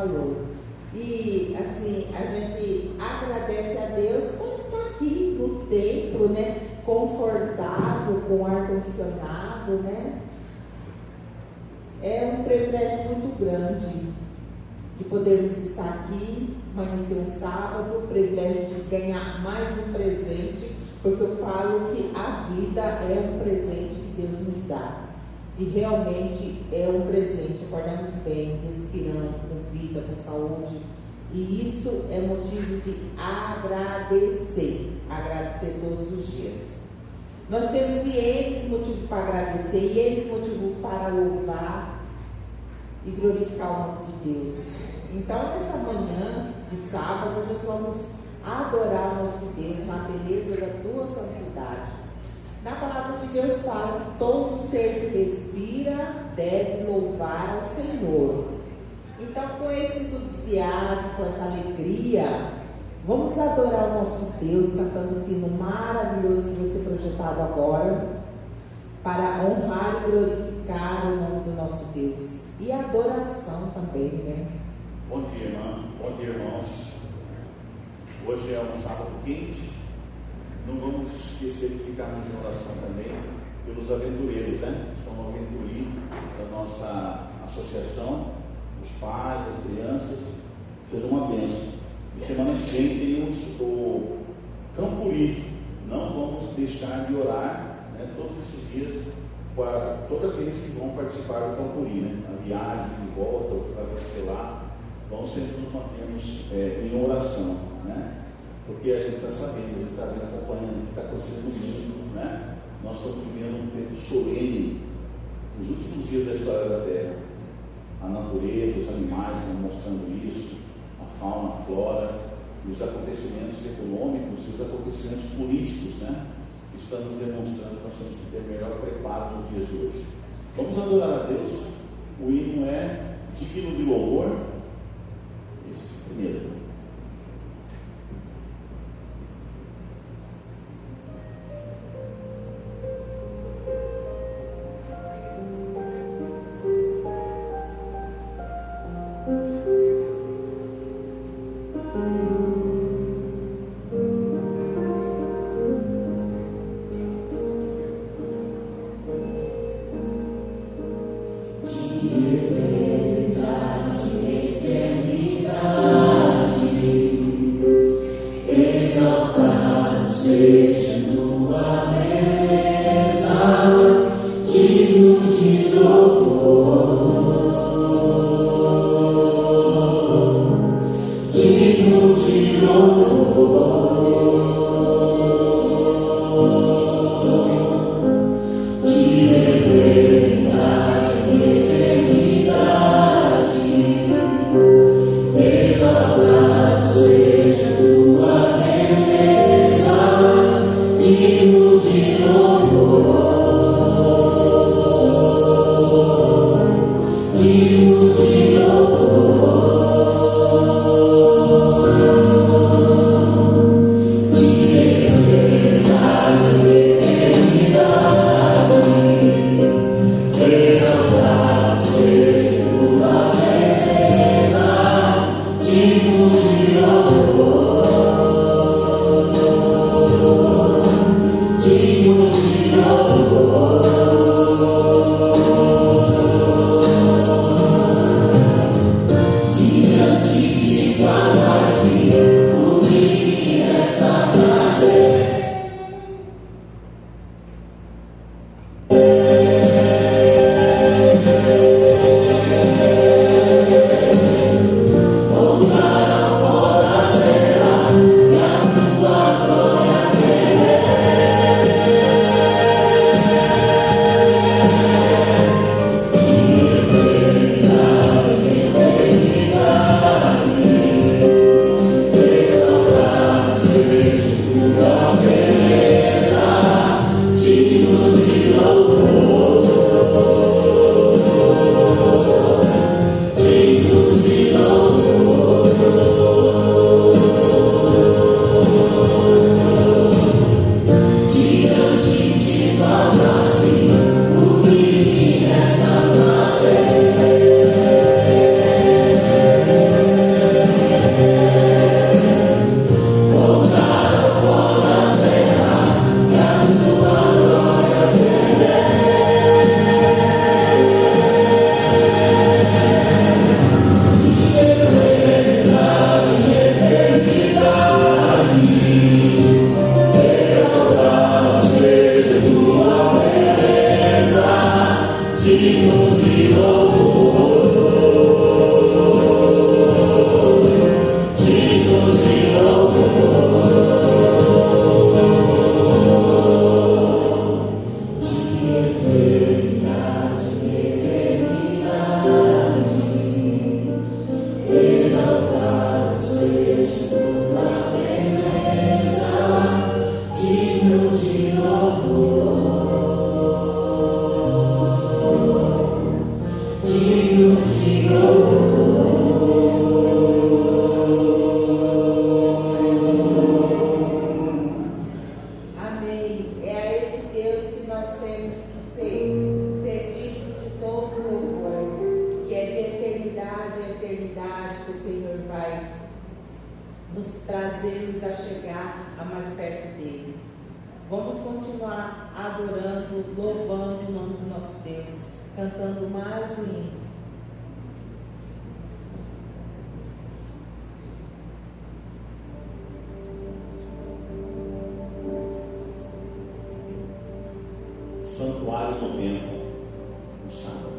falou. E assim, a gente agradece a Deus por estar aqui no templo, né? Confortável, com ar-condicionado, né? É um privilégio muito grande de podermos estar aqui, amanhecer um sábado, o privilégio de ganhar mais um presente, porque eu falo que a vida é um presente que Deus nos dá. E realmente é um presente, acordamos bem, respirando, com vida, com saúde. E isso é motivo de agradecer todos os dias. Nós temos N motivos para agradecer e N motivos para louvar e glorificar o nome de Deus. Então, nessa manhã de sábado, nós vamos adorar o nosso Deus na beleza da tua santidade. Na palavra de Deus fala que todo ser que respira deve louvar ao Senhor. Então, com esse entusiasmo, com essa alegria, vamos adorar o nosso Deus, cantando esse hino maravilhoso que vai ser projetado agora, para honrar e glorificar o nome do nosso Deus. E a adoração também, né? Bom dia, irmã. Bom dia, irmãos. Hoje é um sábado quente. Não vamos esquecer de ficarmos em oração também pelos aventureiros, né? Estão no aventurim da nossa associação, os pais, as crianças. Seja uma bênção. E semana que vem temos o Campuri. Não vamos deixar de orar, né, todos esses dias para todos aqueles que vão participar do Campuri, né? A viagem de volta, o que vai acontecer lá. Vamos sempre nos mantemos em oração, né? Porque a gente está sabendo, a gente está vendo, acompanhando o que está acontecendo no mundo, né? Nós estamos vivendo um tempo solene, nos últimos dias da história da Terra. A natureza, os animais estão mostrando isso, a fauna, a flora, e os acontecimentos econômicos e os acontecimentos políticos, né? Estão nos demonstrando que nós temos que ter melhor preparo nos dias de hoje. Vamos adorar a Deus. O hino é digno de louvor. Esse primeiro. Digno de louvor. que o Senhor vai nos trazer, nos a chegar a mais perto dele. Vamos continuar adorando, louvando o nome do nosso Deus, cantando mais um hino. Santuário no templo, no sábado.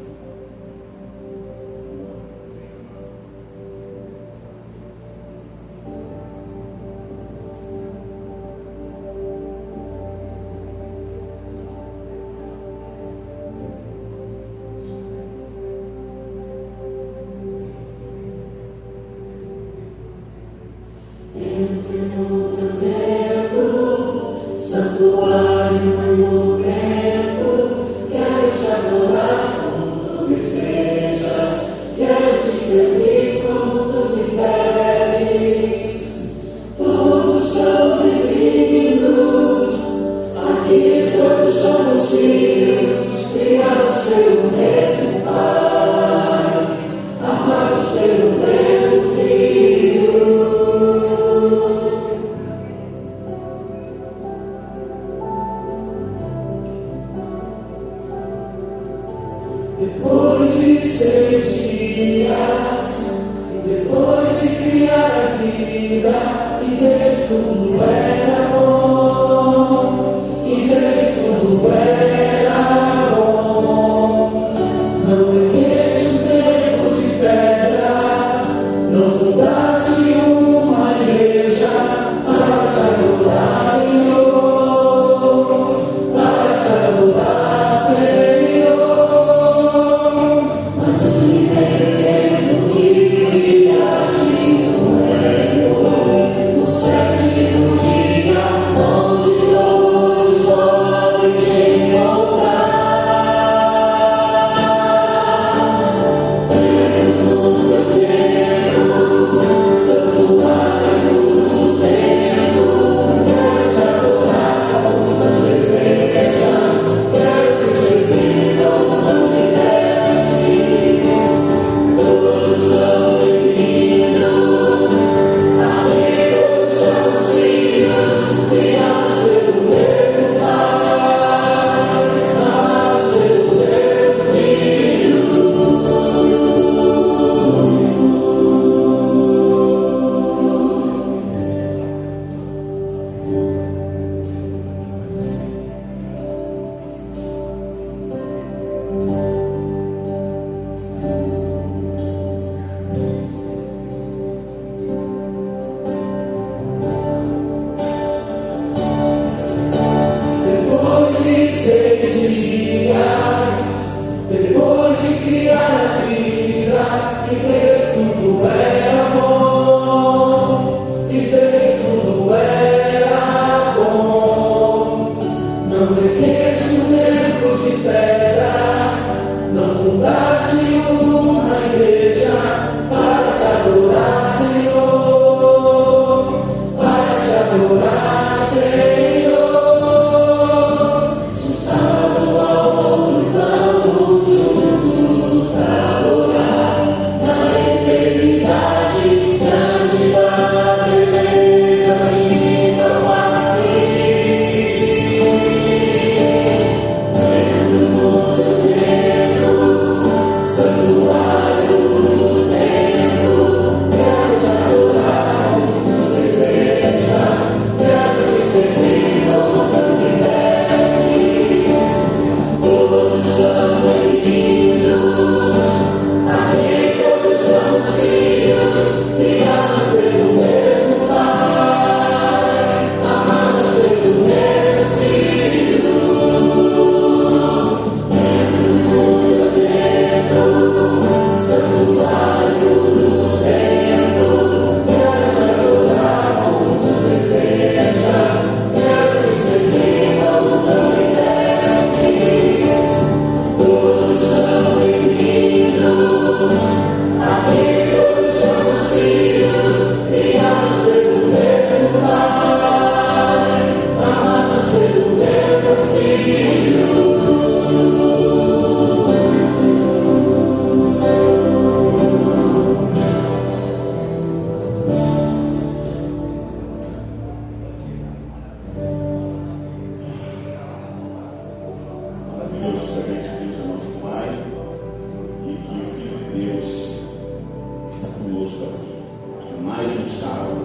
está conosco aqui. Mais um sábado,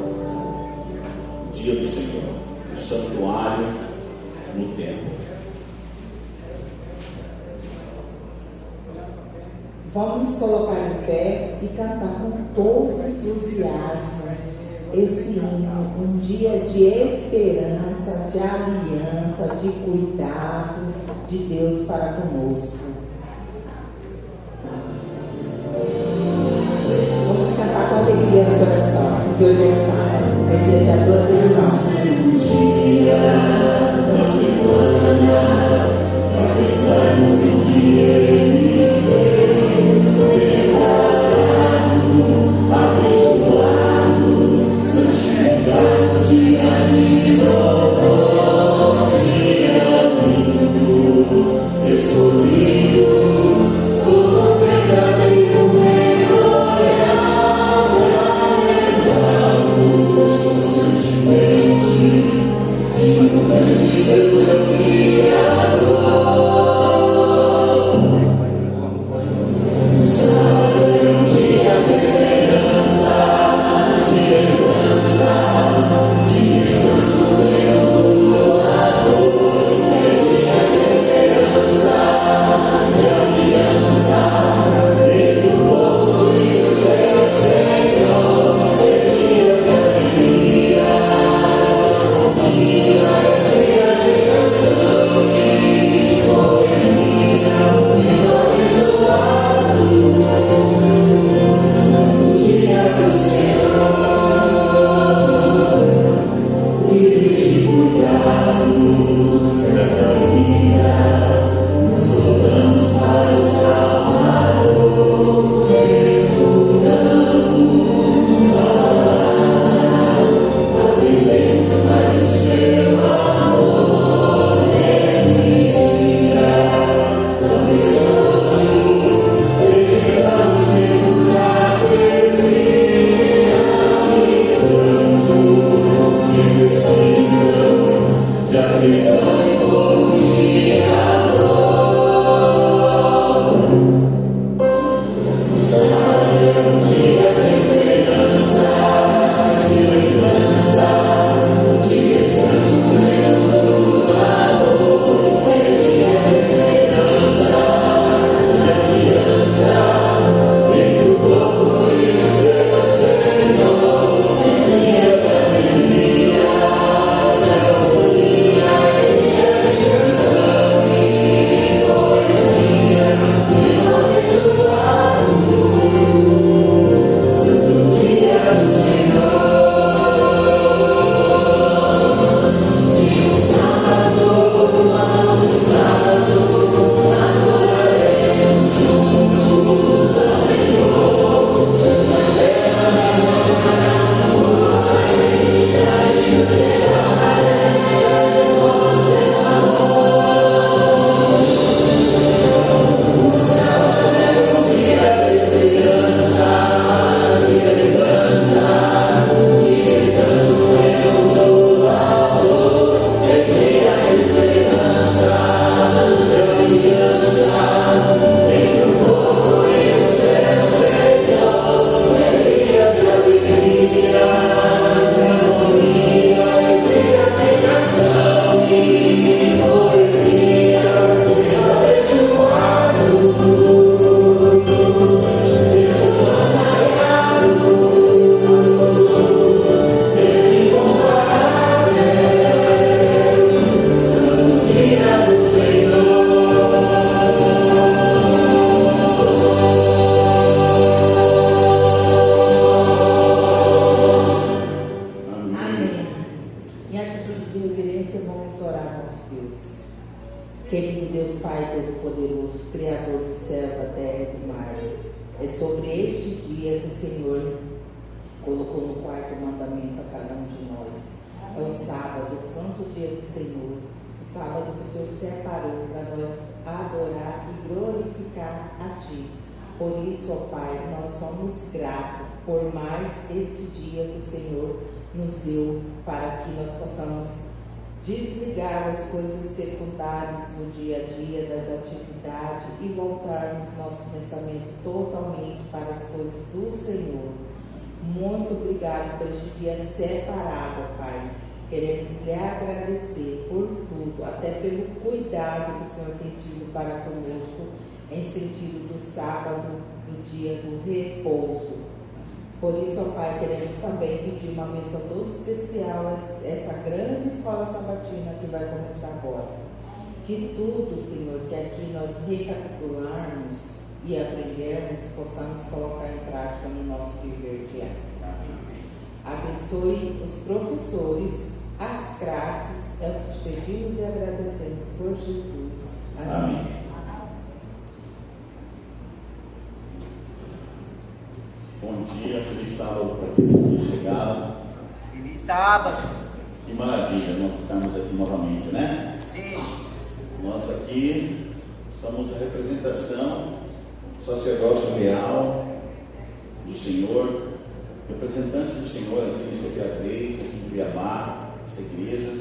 o dia do Senhor, o santuário no templo. Vamos nos colocar em pé e cantar com todo entusiasmo esse hino, um dia de esperança, de aliança, de cuidado de Deus para conosco. Vamos cantar com alegria no coração, porque hoje é sábado, é dia de adoração. Dia da semana, para pensarmos em que Ele fez, celebrado, abençoado, santificado, dia de louvor, dia lindo, escolhido, como verdadeiro memorial, lembramos constantemente que o grande Deus é o Criador. Desligar as coisas secundárias do dia a dia, das atividades e voltarmos nosso pensamento totalmente para as coisas do Senhor. Muito obrigado por este dia separado, Pai. Queremos lhe agradecer por tudo, até pelo cuidado que o Senhor tem tido para conosco, em sentido do sábado, do dia do repouso. Por isso, ó Pai, queremos também pedir uma menção toda especial a essa grande escola sabatina que vai começar agora. Que tudo, Senhor, que aqui nós recapitularmos e aprendermos, possamos colocar em prática no nosso viver diário. Abençoe os professores, as classes, é o que te pedimos e agradecemos por Jesus. Amém. Bom dia, feliz sábado para aqueles que chegaram. Feliz sábado. Que maravilha, nós estamos aqui novamente, né? Sim. Nós aqui somos a representação do sacerdócio real do Senhor, representantes do Senhor aqui no CPA3, aqui no Cuiabá. Essa igreja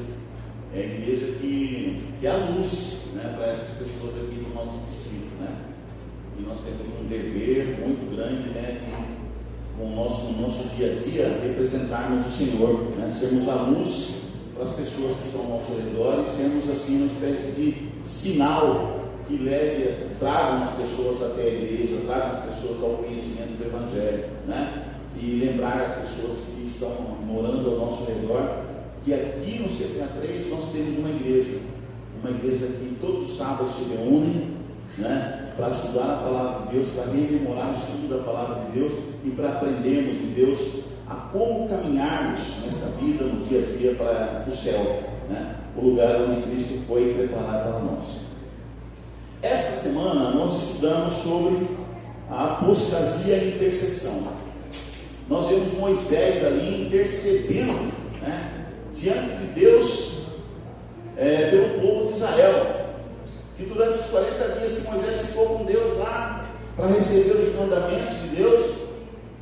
é a igreja que é a luz, né, para essas pessoas aqui do nosso distrito, né? E nós temos um dever muito grande, né, de, no nosso dia a dia, representarmos o Senhor, né? Sermos a luz para as pessoas que estão ao nosso redor e sermos assim uma espécie de sinal que leve, traga as pessoas até a igreja, traga as pessoas ao conhecimento do Evangelho, né? E lembrar as pessoas que estão morando ao nosso redor que aqui no CPA3 nós temos uma igreja que todos os sábados se reúne, né, para estudar a palavra de Deus, para rememorar o estudo da palavra de Deus e para aprendermos de Deus a como caminharmos nesta vida, no dia a dia, para o céu, né, o lugar onde Cristo foi preparar para nós. Esta semana nós estudamos sobre a apostasia e intercessão. Nós vemos Moisés ali intercedendo, né, diante de Deus, pelo povo de Israel, que durante os 40 dias que Moisés ficou com Deus lá, para receber os mandamentos de Deus,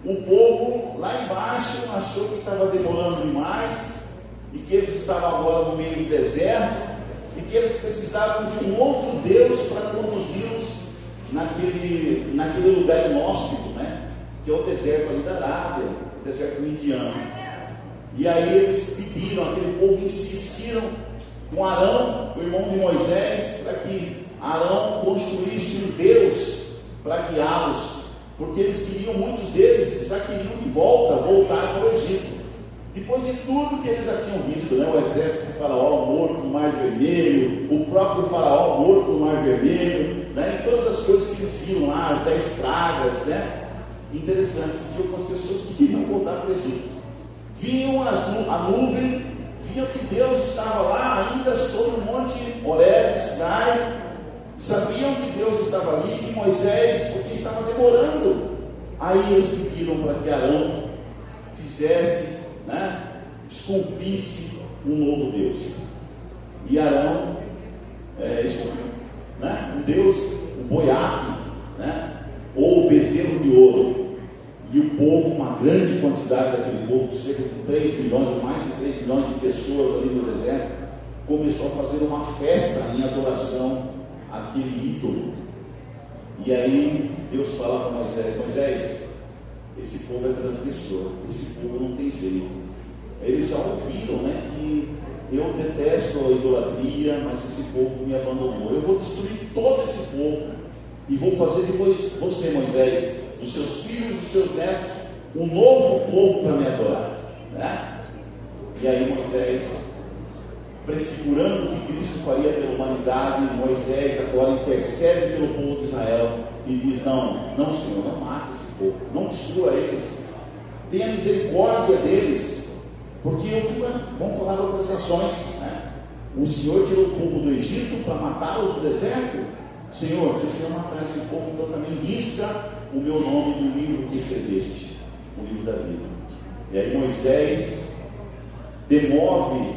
o povo lá embaixo achou que estava demorando demais, e que eles estavam agora no meio do deserto, e que eles precisavam de um outro Deus para conduzi-los naquele lugar inóspito, né, que é o deserto ali da Arábia, o deserto indiano. E aí eles pediram, aquele povo insistiram com Arão, o irmão de Moisés, para que Arão construísse um Deus para guiá-los, porque eles queriam, muitos deles já queriam de voltar para o Egito. Depois de tudo que eles já tinham visto, né, o exército de Faraó morto no Mar Vermelho, o próprio Faraó morto no Mar Vermelho, né, e todas as coisas que eles viram lá, as 10 pragas, né? Interessante, tinha algumas pessoas que queriam voltar para o Egito. Viam a nuvem, viam que Deus estava lá ainda sobre o monte Horebe, Sinai, sabiam que Deus estava ali, que Moisés, porque estava demorando. Aí eles pediram para que Arão fizesse, né, esculpisse um novo Deus. E Arão esculpiu, né, um Deus, um boiaque, né, ou o bezerro de ouro. E o povo, uma grande quantidade daquele povo, cerca de 3 milhões, mais de 3 milhões de pessoas ali no deserto, começou a fazer uma festa em adoração àquele ídolo. E aí Deus fala para Moisés: Moisés, esse povo é transgressor, esse povo não tem jeito. Eles já ouviram, né, que eu detesto a idolatria, mas esse povo me abandonou. Eu vou destruir todo esse povo e vou fazer depois você, Moisés, dos seus filhos, dos seus netos, um novo povo para me adorar, né? E aí Moisés, prefigurando o que Cristo faria pela humanidade, Moisés agora intercede pelo povo de Israel e diz: não, Senhor, não mate esse povo, não destrua eles, tenha misericórdia deles, porque o que vamos falar de outras ações, né? O Senhor tirou o povo do Egito para matá-los no deserto. Senhor, se o Senhor matar esse povo, então também risca o meu nome do livro que escreveste, o livro da vida. E aí Moisés demove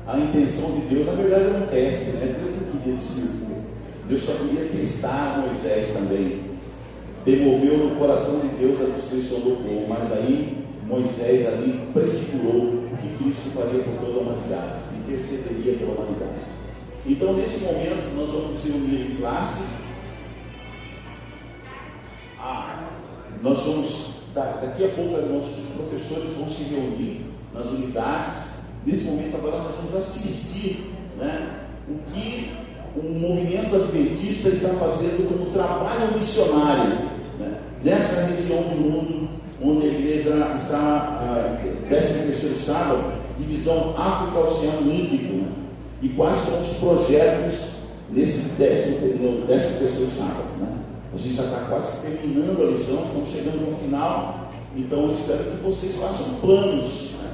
a intenção de Deus. Na verdade é um teste, né? Deus não queria destruir o povo, Deus só queria testar Moisés também. Demoveu no coração de Deus a destruição do povo, mas aí Moisés ali prefigurou o que Cristo faria por toda a humanidade, intercederia pela humanidade. Então, nesse momento, nós vamos se unir em classe. Nós vamos daqui a pouco os professores vão se reunir nas unidades. Nesse momento agora nós vamos assistir, né, o que o movimento adventista está fazendo como trabalho missionário, né, nessa região do mundo onde a igreja está, 13º sábado, divisão África-Oceano Índico, né, e quais são os projetos nesse 13º sábado, né? A gente já está quase terminando a lição, estamos chegando no final, então eu espero que vocês façam planos, né,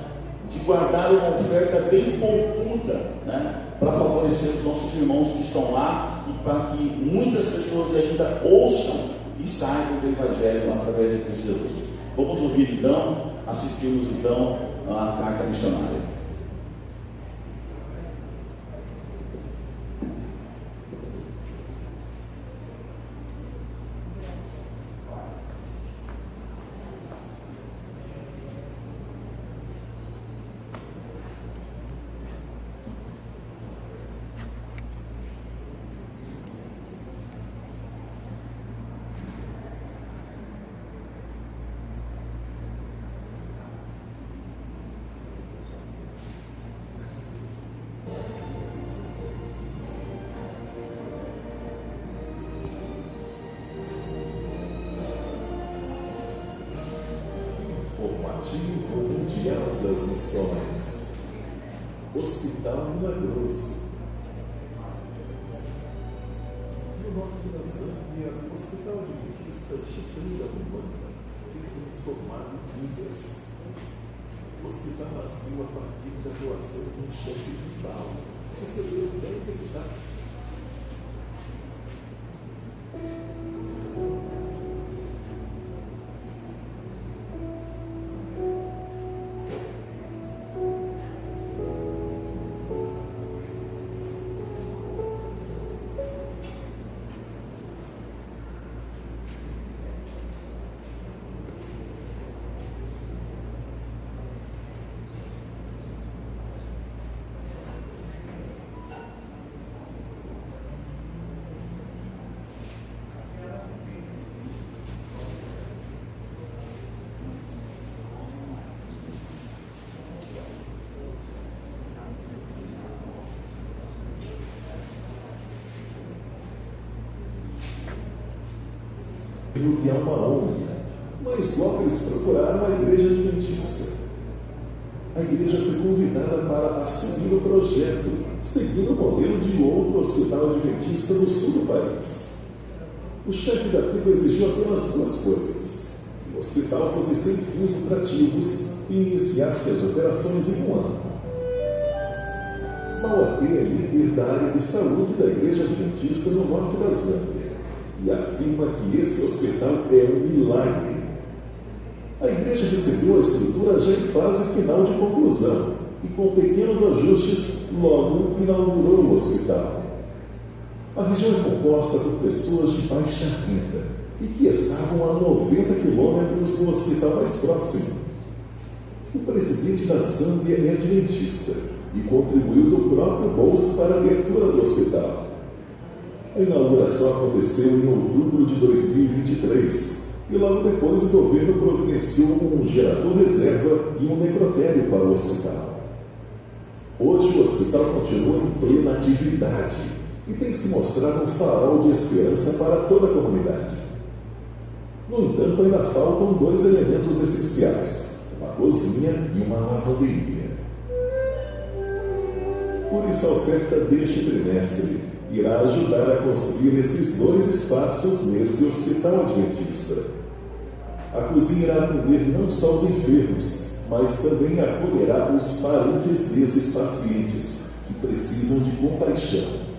de guardar uma oferta bem poupuda, né, para favorecer os nossos irmãos que estão lá e para que muitas pessoas ainda ouçam e saibam do Evangelho através de Cristo Jesus. Vamos ouvir então, assistirmos então a carta missionária. Mundial das Missões. Hospital Milagroso. No norte da Zâmbia, o Hospital Adventista Chifre da Umbanda tem transformado vidas. O hospital nasceu a partir da doação de um chefe de Estado, que recebeu 10 hectares. E é uma ONG, mas logo eles procuraram a Igreja Adventista. A igreja foi convidada para assumir o projeto, seguindo o modelo de outro hospital adventista no sul do país. O chefe da tribo exigiu apenas duas coisas: que o hospital fosse sem fins lucrativos e iniciasse as operações em um ano. Mauapê é líder da área de saúde da Igreja Adventista no norte da Zâmbia e afirma que esse hospital é um milagre. A igreja recebeu a estrutura já em fase final de conclusão e, com pequenos ajustes, logo inaugurou o hospital. A região é composta por pessoas de baixa renda e que estavam a 90 quilômetros do hospital mais próximo. O presidente da Zâmbia é adventista e contribuiu do próprio bolso para a abertura do hospital. A inauguração aconteceu em outubro de 2023 e logo depois o governo providenciou um gerador reserva e um necrotério para o hospital. Hoje o hospital continua em plena atividade e tem se mostrado um farol de esperança para toda a comunidade. No entanto, ainda faltam dois elementos essenciais: uma cozinha e uma lavanderia. Por isso, a oferta deste trimestre irá ajudar a construir esses dois espaços nesse hospital adventista. A cozinha irá atender não só os enfermos, mas também acolherá os parentes desses pacientes que precisam de compaixão.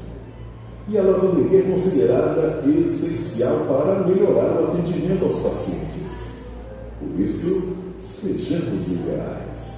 E a lavanderia é considerada essencial para melhorar o atendimento aos pacientes. Por isso, sejamos liberais.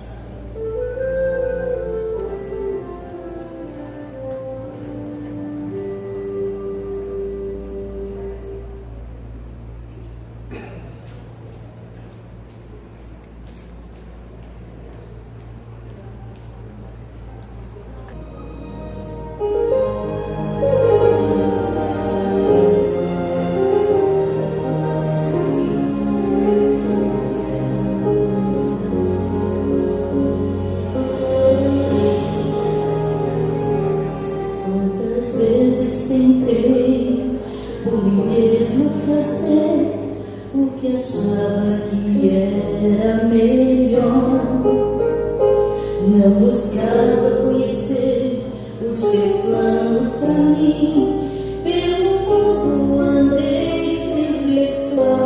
Eu buscava conhecer os teus planos pra mim. Pelo mundo andei sempre só.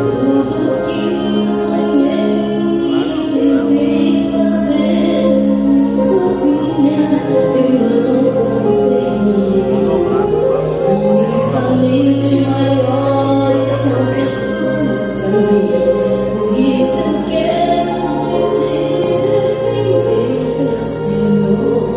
Tudo que sonhei tentei fazer sozinha, eu não consegui. Imensamente maiores são teus planos pra mim. Por isso eu quero te depender, Senhor.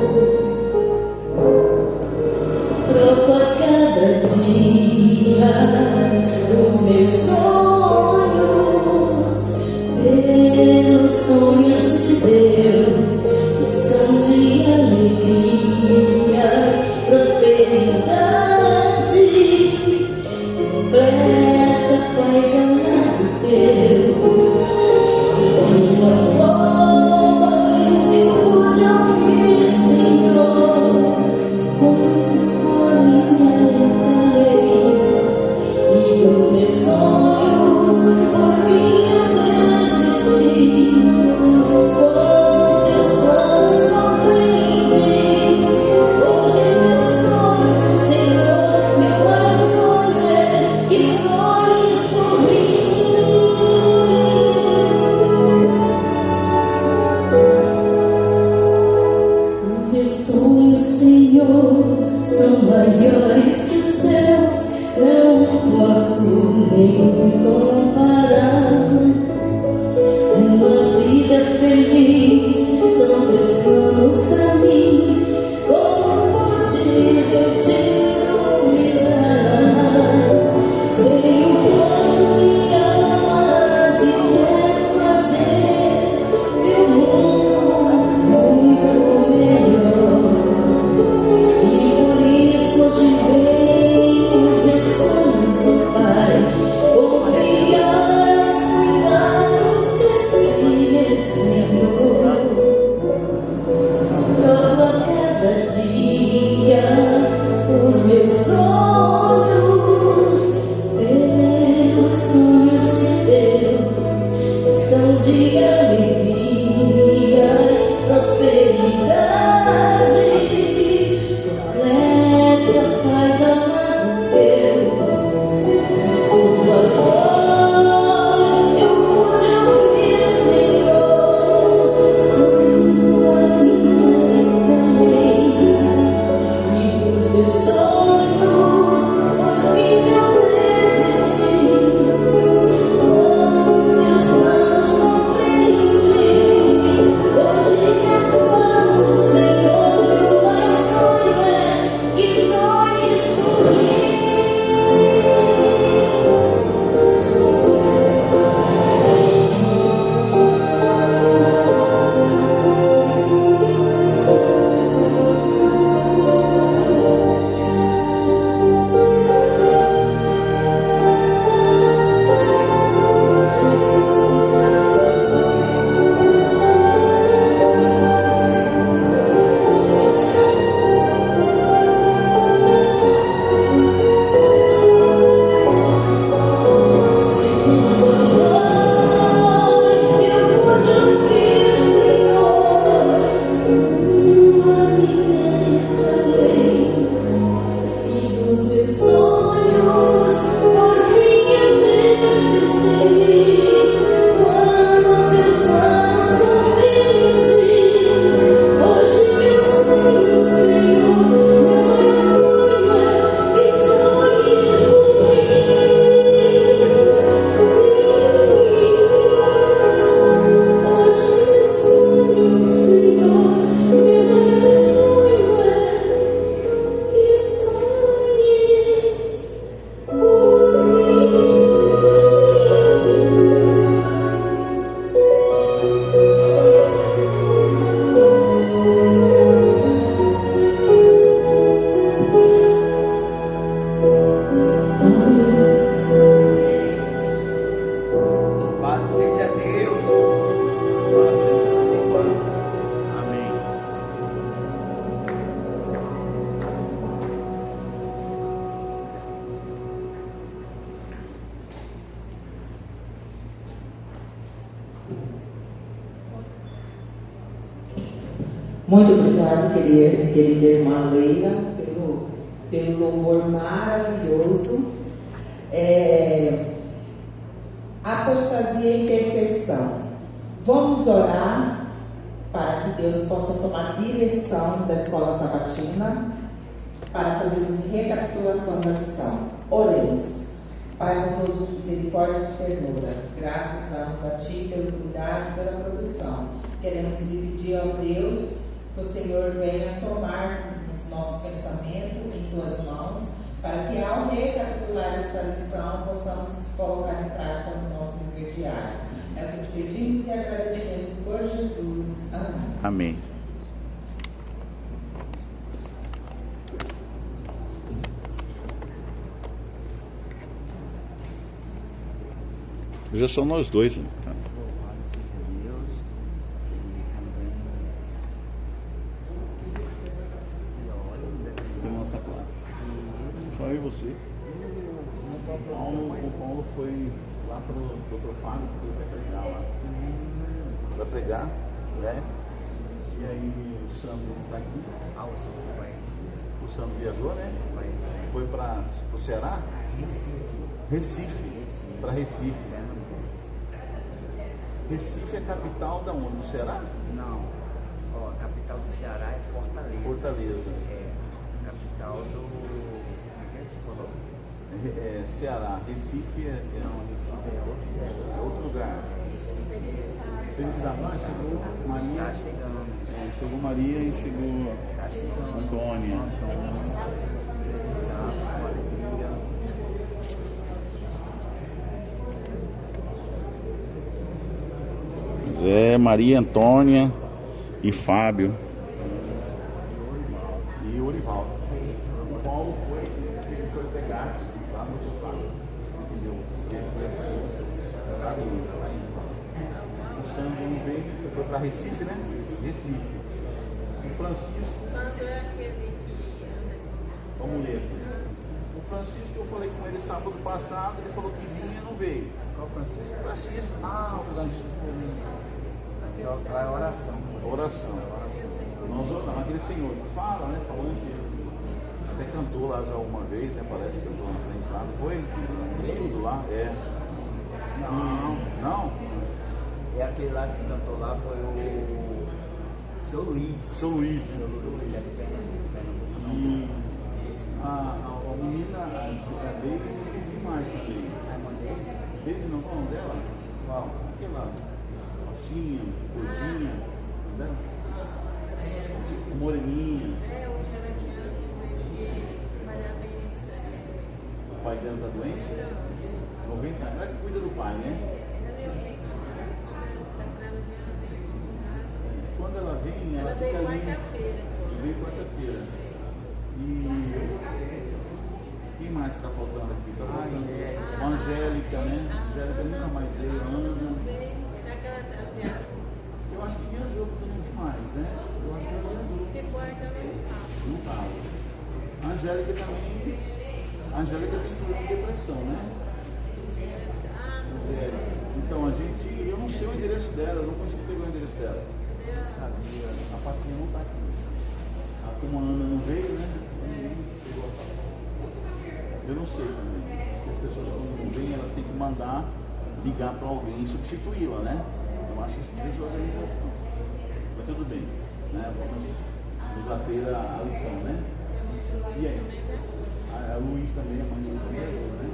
Muito obrigada, querida irmã Leila, pelo louvor maravilhoso. Apostasia e intercessão. Vamos orar para que Deus possa tomar direção da escola sabatina para fazermos recapitulação da lição. Oremos. Pai bondoso de misericórdia e de ternura, graças damos a Ti pelo cuidado e pela proteção. Queremos lhe pedir ao Deus que o Senhor venha tomar os nossos pensamentos em Tuas mãos, para que ao recapitular esta lição possamos colocar em prática no nosso viver diário. É o que te pedimos e agradecemos por Jesus. Amém. Amém. Já são nós dois, né? Nossa classe. Só eu e você. O Paulo foi lá para o Dr. Fábio, foi pregar lá. Para pregar, né? E aí o Sandro está aqui. O Sandro viajou, né? Foi para o Ceará? Recife. Para Recife. Recife é capital da onde? Do Ceará? Não. A capital do Ceará é Fortaleza. Fortaleza. Capital do... Como é que você falou? Ceará. Recife Não, Recife é outro lugar. Feliz sábado. Chegou Maria. Tá chegando. Chegou Maria e chegou Antônia. Maria, Antônia e Fábio. E o Orivaldo. O Paulo foi pegar lá no sofá. Entendeu? O Sandro não veio, foi para Recife, né? Recife. O Francisco. Sandro é aquele que anda. O mulher. O Francisco, eu falei com ele sábado passado, ele falou que vinha e não veio. Qual Francisco? Francisco. O Francisco. Só para oração. Oração. Nós oramos, aquele senhor que fala, né? Falante, até cantou lá já uma vez, né? Parece que cantou na frente lá, não foi? No estudo lá? Não? É aquele lá que cantou lá, foi o Seu Luiz. Seu Luiz. Que é do Pernambuco. E a menina, a Deise, eu não vi mais também. A irmã Deise? Deise não, qual é o nome dela? Qual? Aquela roxinha, gordinha, né? Moreninha. Hoje ela tinha parabéns. O pai dela está doente? 90 anos. Ela que cuida do pai, né? Quando ela vem, ela fica veio ali. quarta-feira. Veio quarta-feira. E quem mais está faltando aqui? Está faltando a Angélica, né? Angélica nunca mais veio, Ana. Será que ela está viajando? Eu acho que viajou, porque eu não vi mais, né? Eu acho que ela viajou. Se for, então não está. Não estava. A Angélica também. A Angélica tem problema de depressão, né? Então eu não sei o endereço dela, eu não consigo pegar o endereço dela. Sabia, a pastinha não está aqui. Como a Ana não veio, né? Pegou a pastinha. Eu não sei também. As pessoas quando não vêm, elas têm que mandar ligar para alguém e substituí-la, né? Eu acho isso desorganização. Mas tudo bem, né? Vamos nos ater à lição, né? E aí? A Luiz também, a mãe do viajou, né?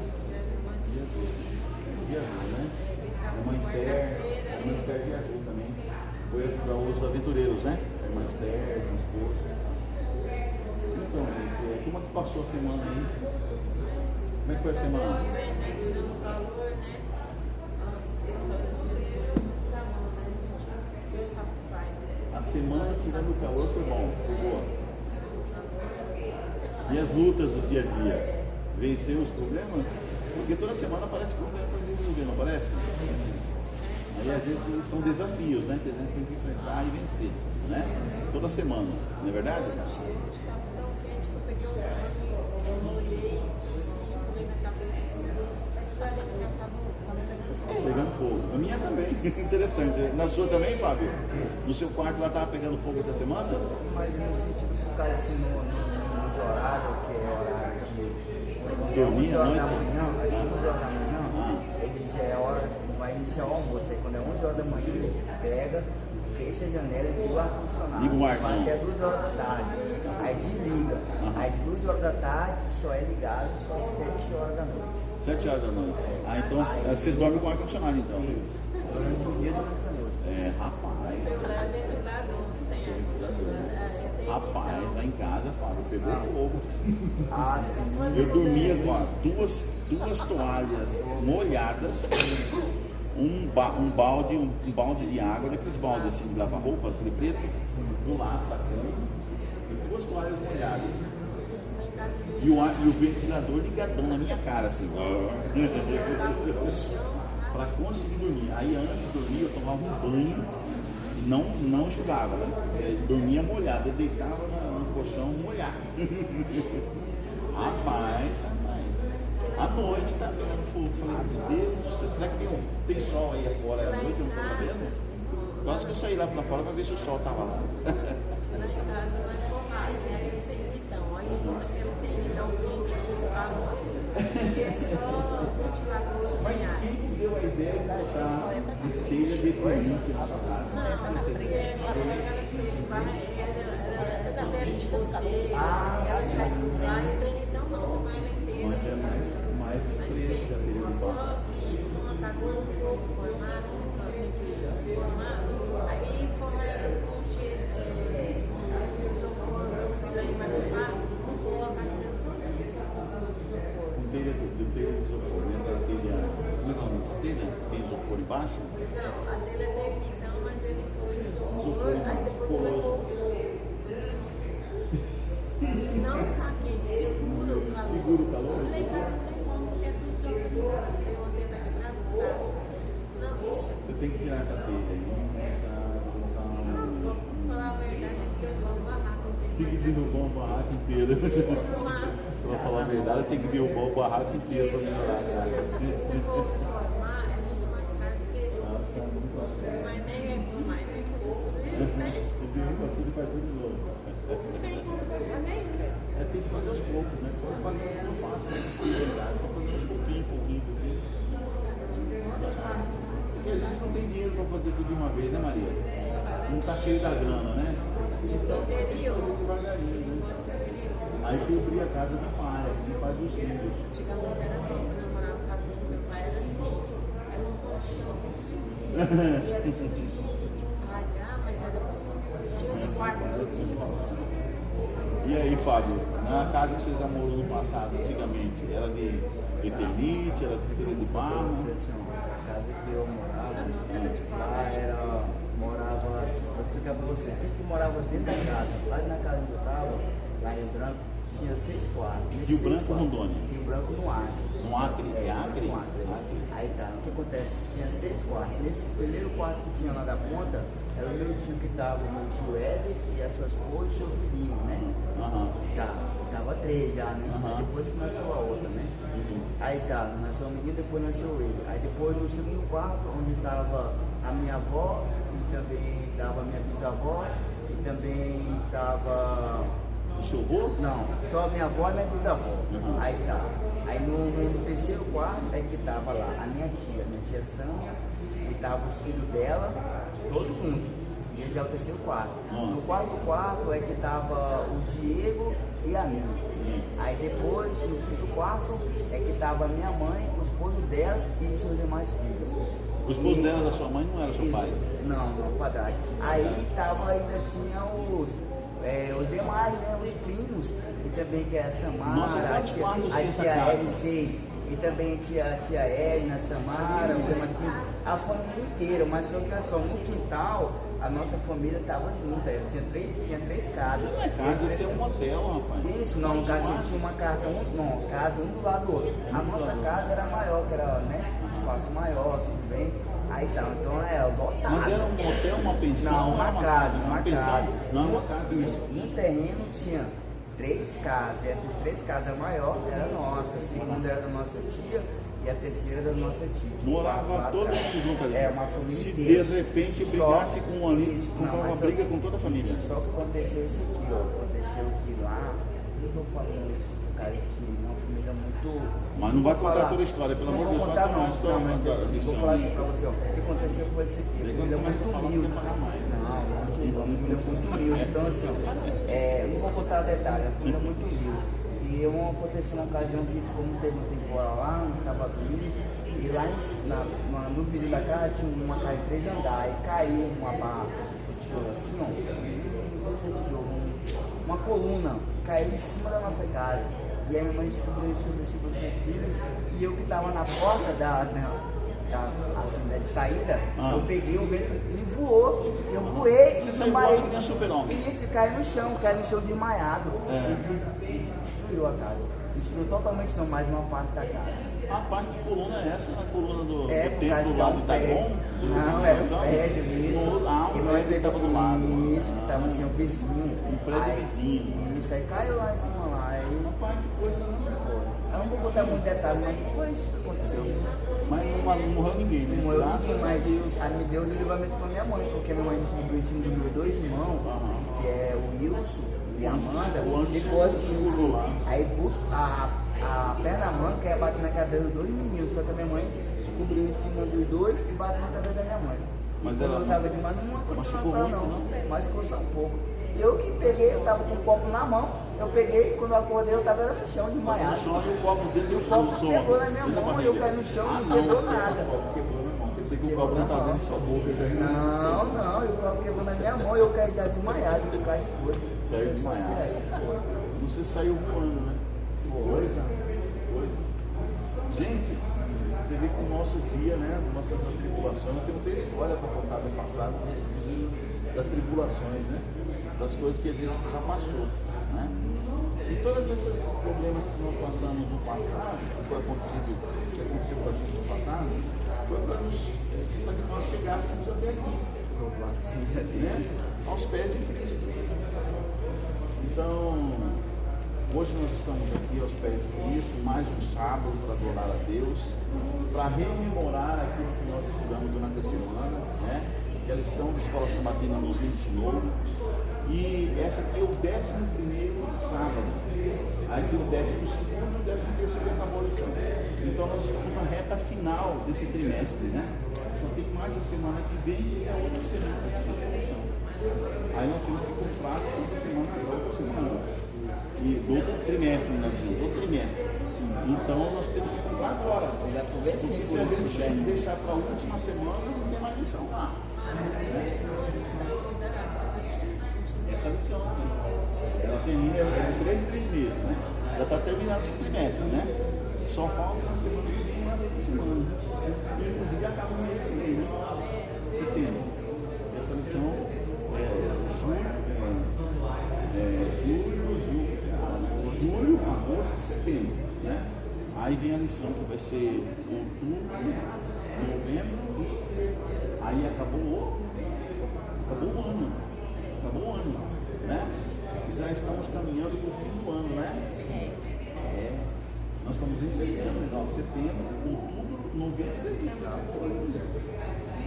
Viajou, né? A irmã Esther viajou também. Foi ajudar os aventureiros, né? A irmã Esther, a irmã esposa. Então, gente, como é que passou a semana aí? Como é que foi a semana? Tirando calor, né? Deus sabe o que faz. A semana tirando o calor foi bom, foi boa. E as lutas do dia a dia? Vencer os problemas? Porque toda semana aparece problema para resolver, não aparece? Aí a gente são desafios, né? Que a gente tem que enfrentar e vencer, né? Toda semana, não é verdade? Estava tão quente que eu peguei o banho, molhei, pulei na cabeça, parece que lá dentro de casa estava Pegando fogo. A minha também. Interessante. Na sua também, Fábio? No seu quarto lá estava pegando fogo essa semana? Mas no sentido do cara assim, nos horários, que é horário de Dormir 11 à horas da noite? manhã, às 11 horas da manhã, ele já é hora, vai iniciar o almoço. Aí quando é 11 horas da manhã, ele pega, fecha a janela e liga o ar-condicionado. Liga o ar-condicionado. Vai até 2 horas da tarde. Aí desliga. Aí de 2 horas da tarde só é ligado só às 7 horas da noite. 7 horas da noite. Ah, então vocês dormem com ar-condicionado então? Durante o dia e durante a noite. É, rapaz. lá ventilador, não tem ar-condicionado. Rapaz, lá em casa, Fábio, você viu fogo. Ah, sim. Eu dormia com ó, duas toalhas molhadas, um balde de água, daqueles baldes assim de lavar roupa, aquele preto, do lado da cama, e 2 toalhas molhadas. E o ventilador ligadão na minha cara, assim. Para conseguir dormir. Aí antes de dormir eu tomava um banho e não enxugava, né? Eu dormia molhado, eu deitava no colchão molhado. Rapaz. À noite tá pegando fogo. Falei, meu Deus do céu, será que tem sol aí fora à noite? Eu não tô sabendo. Eu acho que eu saí lá para fora para ver se o sol tava lá. Lá em casa não é forrado, né? Tem então, aí ele tem então quente com calor, e é só ventilador Mas banhado. quem que deu a ideia de botar de telha de corrente lá pra casa? Não, porque ela esteve era da velha de canteiro, lá e daí então não, você vai ela inteira. Mas é mais fresca a telha de Só barro. que uma casa muito pouco formada, então tem que formar, aí forma ela com cheiro, isopor, lá em Matupá, não for a casa dele todinha. Com telha de isopor, né? Aquela telha. Como é que é o nome dessa telha? Tem isopor embaixo? Não, a dele é dele então, mas ele foi isopor, aí depois ele levou o fogo. Não tá quente, segura o calor. Segura o calor? Lá em casa não tem como, porque é tudo isopor, se tem uma tenda quebrada, não dá. Não, ixi. Você tem que tirar essa telha aí. Vou falar a verdade, tem que derrubar o barraco. Tem que derrubar o barraco inteiro. Pra falar a verdade, tem que derrubar o barraco inteiro pra melhorar a casa. Se for reformar, é muito mais caro do que mas nem reformar, nem construir, né? Eu derruba tudo e faz tudo de novo. Não tem como fazer nem. É, tem que fazer aos poucos, né? Pode fazer não fácil, né? Tem verdade, pode fazer aos pouquinho. Porque a gente não tem dinheiro para fazer tudo de uma vez, né, Maria? Não tá cheio da grana, né? Então, devagarinho, né? Aí cobrir a casa da palha, que faz os filhos. Antigamente era bom, quando eu morava na casa do meu pai, era assim, era um colchão sem subir, e era tudo de palha, mas era, tinha uns quartos todinhos. E aí, Fábio, na casa que você já morou no passado, antigamente, era de eternite, era de telha de barro? A casa que eu morava, lá morava assim, vou explicar pra você, quem que morava dentro da casa, lá na casa que eu estava, lá em Rio Branco, tinha 6 quartos. Rio Branco, Rondônia? Rio Branco no Acre. No Acre? É Acre? No Acre. Aí tá, o que acontece? Tinha 6 quartos. Nesse primeiro quarto que tinha lá da ponta, era o meu tio que estava, o meu tio Éder e a sua esposa e o seu filhinho, né? Tá, tava 3 já, né? Aí depois que nasceu a outra, né? Aí tá, nasceu a menina, depois nasceu ele. Aí depois no segundo quarto, onde tava a minha avó, e também tava a minha bisavó, e também tava... O seu avô? Não, só a minha avó e minha bisavó. Aí tá. Aí no terceiro quarto é que tava lá a minha tia Sâmia, e tava os filhos dela, todos juntos. E já é o terceiro quarto. No quarto quarto é que tava o Diego e a minha. Aí depois, no quinto quarto, é que tava a minha mãe, o esposo dela e os seus demais filhos. O esposo dela, da sua mãe, não era seu pai? Não, o padrasto. Aí tava, ainda tinha os demais, né, os primos, e também que é a Samara, Nossa, a tia L6, e também a tia Elina, Samara, os demais primos, a família inteira, mas só que olha só, no quintal, a nossa família estava junta, tinha três casas. Não é casa, isso é um hotel, rapaz. Isso, não, casa tinha uma casa um do lado do outro. A nossa casa era maior, que era, né, um espaço maior, tudo bem. Aí tá, então voltava. Mas era um hotel, uma pensão? Não, uma casa. Não, uma casa. Isso, no terreno tinha 3 casas, e essas 3 casas, a maior era nossa, a segunda era da nossa tia, e e a terceira da nossa tia. Morava todo mundo junto ali. É, uma família Se inteira. de repente Só- brigasse com um ali, Isso, comprava não, uma mas briga com toda a família. Só que aconteceu isso aqui, ó. Aconteceu que lá, por que eu tô falando isso? Cara, que uma família muito. Mas não vai Vou contar falar. toda a história, pelo amor de Não Deus, vou só contar, tomar a história, não, mas contar a vou lição falar aí. assim pra você, ó. O que aconteceu foi isso aqui. Daí Uma família começa a muito falar, humilde. não quer falar mais. Não, uma família muito humilde. Então, assim, ó, não vou contar detalhes, uma família muito humilde. E aconteceu uma ocasião que, como teve um temporal lá, onde estava dormindo, e lá no vidro da casa tinha uma casa de 3 andares, e caiu uma barra de tijolo assim, ó, não sei se é tijolo, uma coluna, caiu em cima da nossa casa. E aí minha mãe descobriu isso dos seus filhos, e eu que estava na porta de saída, eu peguei o vento e voou. Eu voei Você e saiu desmaiei. voando que nem super-homem. E isso, caiu no chão desmaiado. E destruiu a casa. Destruiu totalmente não, mais uma parte da casa. A parte de coluna é essa, a coluna do Por causa templo que lá é de um Itagon? Não, era um prédio, isso. Um prédio que estava do lado. Isso, que estava assim, o vizinho. Um prédio Aí, vizinho. Isso, aí caiu lá em cima lá. Aí, Uma parte de coisa não foi. eu não vou botar muito detalhe, mas foi isso que aconteceu. Mas não morreu ninguém, né? Como eu Graças disse, a mas Deus. aí me deu o livramento pra minha mãe, porque minha mãe descobriu em cima dos meus 2 irmãos, que é o Wilson e a Amanda, O Anderson ficou assim, segurou lá. aí a perna manca ia bater na cabeça dos 2 meninos, só que a minha mãe descobriu em cima dos 2 e bateu na cabeça da minha mãe. Mas Quando ela eu tava demais, não aconteceu machucou nada não, muito, mas ficou só um pouco. Eu que peguei, eu tava com o copo na mão, eu peguei, quando eu acordei eu tava no chão desmaiado. No chão, o copo dele E o copo quebrou na minha mão, e eu caí no chão e não quebrou nada. Pensei que o copo não tá dentro da sua boca. Não, e o copo quebrou na minha mão e eu caí já desmaiado por causa de coisa. Caiu desmaiado. Você saiu voando, né? Coisa. Gente, você vê que o nosso dia, né? Nossas tribulações, que não tem história para contar do passado, das tribulações, né? Das coisas que a gente já passou, né? E todos esses problemas que nós passamos no passado, que aconteceu com a gente no passado, foi para que nós chegássemos até aqui, né? Aos pés de Cristo. Então, hoje nós estamos aqui aos pés de Cristo, mais um sábado para adorar a Deus, para rememorar aquilo que nós estudamos durante a semana, né? Que a lição da Escola Sabatina nos ensinou. E essa aqui é o 11º sábado. Aí o 12º e o 13º acabou a lição. Então nós estamos na reta final desse trimestre, né? Só tem mais a semana que vem e a outra semana é a continuação. Aí nós temos que comprar a semana da outra semana. E do outro trimestre, né? Do outro trimestre. Sim. Então nós temos que comprar agora. Porque se a gente deixar para a última semana, não tem mais lição lá. Essa lição aqui. Ela termina de 3 em 3 meses, né? Já está terminando esse trimestre, né? Só falta uma semana que vem, mais outra semana. E inclusive acaba o mês que vem, né? Setembro. Essa lição julho, agosto e setembro, né? Aí vem a lição que vai ser outubro, novembro, aí acabou o ano, né? Já estamos caminhando para o fim do ano, né? Sim. Nós estamos em setembro, outubro, novembro e dezembro.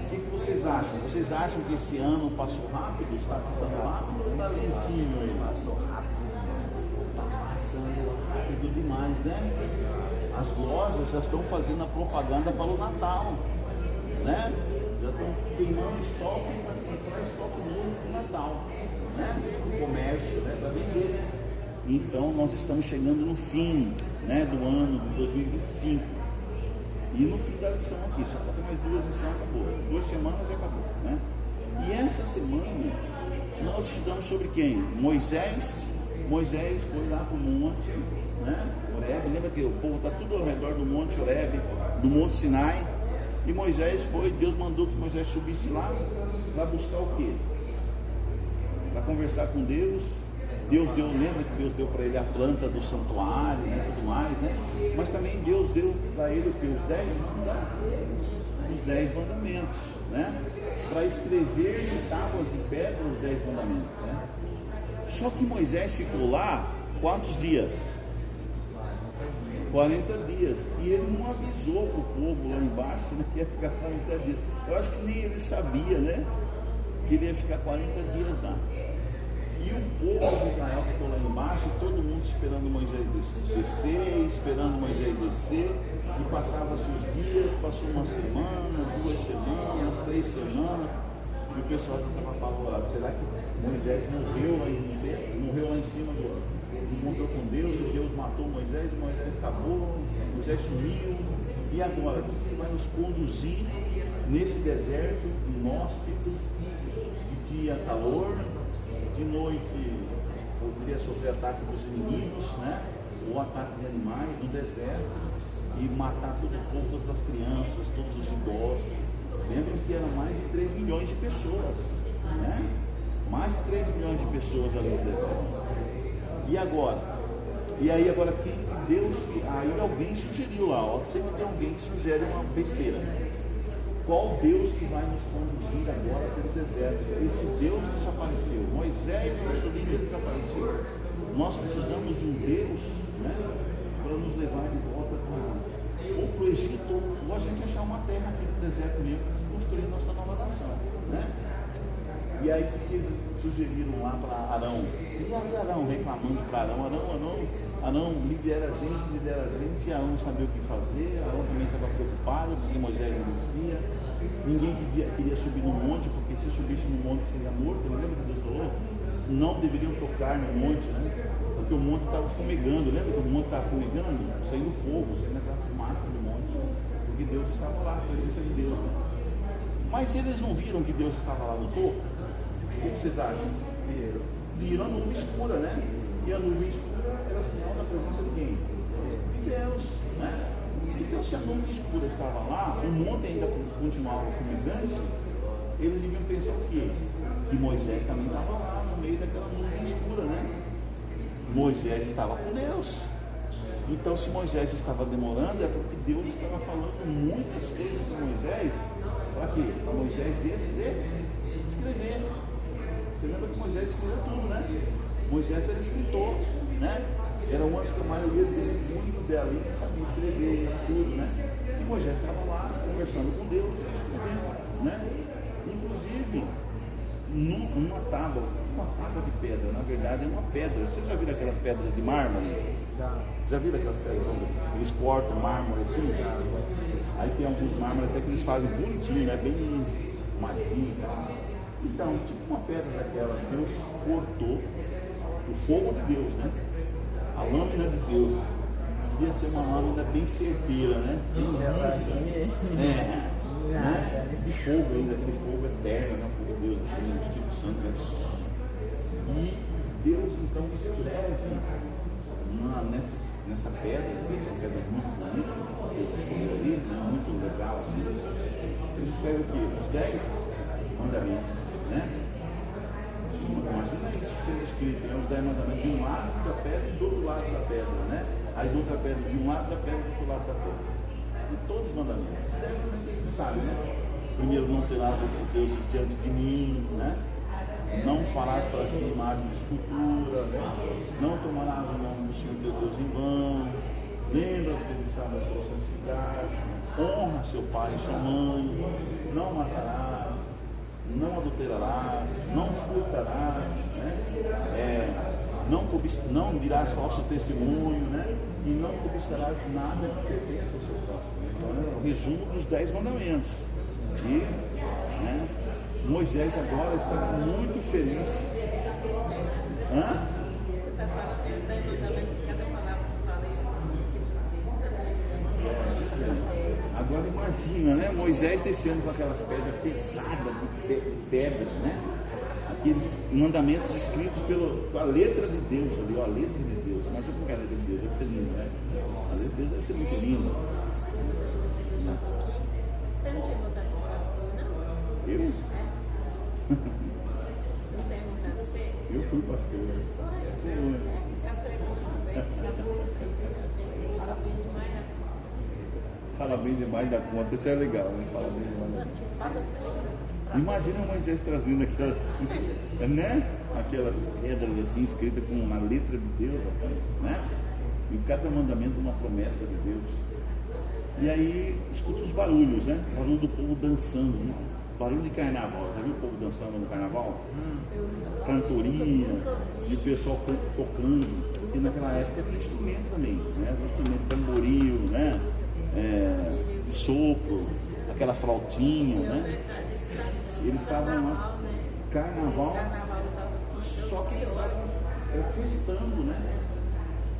O que vocês acham? Vocês acham que esse ano passou rápido? Está passando rápido ou está lentinho aí? Passou rápido. Está passando rápido demais, né? As lojas já estão fazendo a propaganda para o Natal, né? Já estão queimando estoque para comprar estoque novo para o Natal, né? O comércio, né? Para vender. Então nós estamos chegando no fim, né? Do ano de 2025. E no fim da lição aqui, só falta mais 2 lições, acabou. 2 semanas e acabou, né? E essa semana nós estudamos sobre quem? Moisés. Moisés foi lá para o monte, né? Horebe. Lembra que o povo está tudo ao redor do monte Horebe, do monte Sinai. E Moisés foi, Deus mandou que Moisés subisse lá para buscar o quê? Para conversar com Deus. Lembra que Deus deu para ele a planta do santuário, né, tudo mais, né? Mas também Deus deu para ele o que? Os 10 mandamentos, né? Para escrever em tábuas de pedra os 10 mandamentos, né? Só que Moisés ficou lá quantos dias? 40 dias. E ele não avisou para o povo lá embaixo, né, que ia ficar 40 dias. Eu acho que nem ele sabia, né? Que ele ia ficar 40 dias lá. E o povo de Israel ficou lá embaixo, todo mundo esperando Moisés descer, esperando Moisés descer, e passava seus dias, passou uma semana, 2 semanas, 3 semanas, e o pessoal já estava apavorado. Será que Moisés morreu lá em cima encontrou com Deus, e Deus matou Moisés acabou, Moisés sumiu, e agora? Deus vai nos conduzir nesse deserto inóspito, de dia calor, de noite poderia sofrer ataque dos inimigos, né? Ou ataque de animais no deserto, e matar todo o povo, todas as crianças, todos os idosos. Lembram que eram mais de 3 milhões de pessoas, né? Mais de 3 milhões de pessoas ali no deserto. E agora? E aí agora quem Deus, aí alguém sugeriu lá, ó, sempre tem alguém que sugere uma besteira. Qual Deus que vai nos conduzir agora pelo deserto? Esse Deus que desapareceu. Moisés, o nosso líder, desapareceu. Nós precisamos de um Deus, né, para nos levar de volta ou para o Egito, ou a gente achar uma terra aqui no deserto mesmo, construir nossa nova nação, né? E aí o que eles sugeriram lá para Arão? E aí Arão reclamando para Arão, lidera a gente, e Arão não sabia o que fazer, Arão também estava preocupado, porque Moisés não descia, ninguém queria subir no monte, porque se subisse no monte seria morto. Lembra que Deus falou? Não deveriam tocar no monte, né? Porque o monte estava fumegando. Lembra que o monte estava fumegando? Saindo fogo, saindo aquela fumaça do monte, porque Deus estava lá, a presença de Deus, né? Mas se eles não viram que Deus estava lá no topo, o que vocês acham? Viram a nuvem escura, né? E a nuvem escura era sinal da presença de quem? De Deus, né? Então, se a nuvem escura estava lá, o monte ainda continuava fumegante, eles deviam pensar o quê? Que Moisés também estava lá no meio daquela nuvem escura, né? Moisés estava com Deus. Então, se Moisés estava demorando, é porque Deus estava falando muitas coisas a Moisés, para quê? Para Moisés escrever. Você lembra que Moisés escreveu tudo, né? Moisés era escritor, né? Era um antes que a maioria deles, o único dela que sabia escrever tudo, né? E Moisés estava lá conversando com Deus e escrevendo, né? Inclusive, uma tábua de pedra, na verdade é uma pedra. Você já viu aquelas pedras de mármore? Já viram aquelas pedras quando eles cortam mármore assim? Aí tem alguns mármores até que eles fazem bonitinho, né? Bem madinho. Então, tipo uma pedra daquela, Deus cortou o fogo de Deus, né? A lâmina de Deus. Devia ser uma lâmina bem certeira, né? Bem lisa. Né? De fogo ainda, aquele fogo eterno, né? O fogo de Deus, assim, o Espírito Santo, né? E Deus então escreve nessa pedra, que essa pedra é muito bonita, Deus escolheu ali, né? Muito legal, assim. Ele escreve o quê? Os 10 mandamentos, né? Imagina isso sendo escrito, né? Os 10 mandamentos de um lado da pedra e do outro lado da pedra, né? Aí de outra pedra de um lado da pedra e do outro lado da pedra. E todos os mandamentos. Os 10 mandamentos a gente sabe, né? Primeiro, não terás outro Deus diante de mim, né? Não farás para ti imagem de escultura, né? Não tomarás o nome do Senhor teu Deus em vão. Lembra-te de sábado a sua santidade. Honra seu pai e sua mãe. Não matarás. Não adulterarás. Não furtarás, né? Não dirás falso testemunho, né? E não cobiçarás nada que pertence ao seu próximo. Então é o resumo dos 10 mandamentos. E, né? Moisés agora está muito feliz. Hã? Você está falando dos 10 mandamentos, cada palavra você fala aí. Agora imagina, né? Moisés descendo com aquelas pedras pesadas de pedras, né? Aqueles mandamentos escritos pela letra de Deus ali, ó, a letra de Deus. Imagina como é a letra de Deus, deve ser linda, né? A letra de Deus deve ser muito linda. Você não tinha vontade de ser pastor, não? Eu? Não tem vontade de ser? Eu fui pastor. Você aprende muito bem, você fala bem demais da conta. Fala bem demais da conta, isso é legal, né? Fala bem demais da conta. Imagina Moisés trazendo aquelas, né? Aquelas pedras assim, escritas com uma letra de Deus, né? Em cada mandamento uma promessa de Deus. E aí escuta os barulhos, né? O barulho do povo dançando, né? Barulho de carnaval. Já viu o povo dançando no carnaval? Cantoria, e o pessoal tocando. E naquela época era instrumento também, né? Instrumento tamboril, né? Sopro, aquela flautinha, né? Eles estavam lá, carnaval, só que eles estavam festando, né?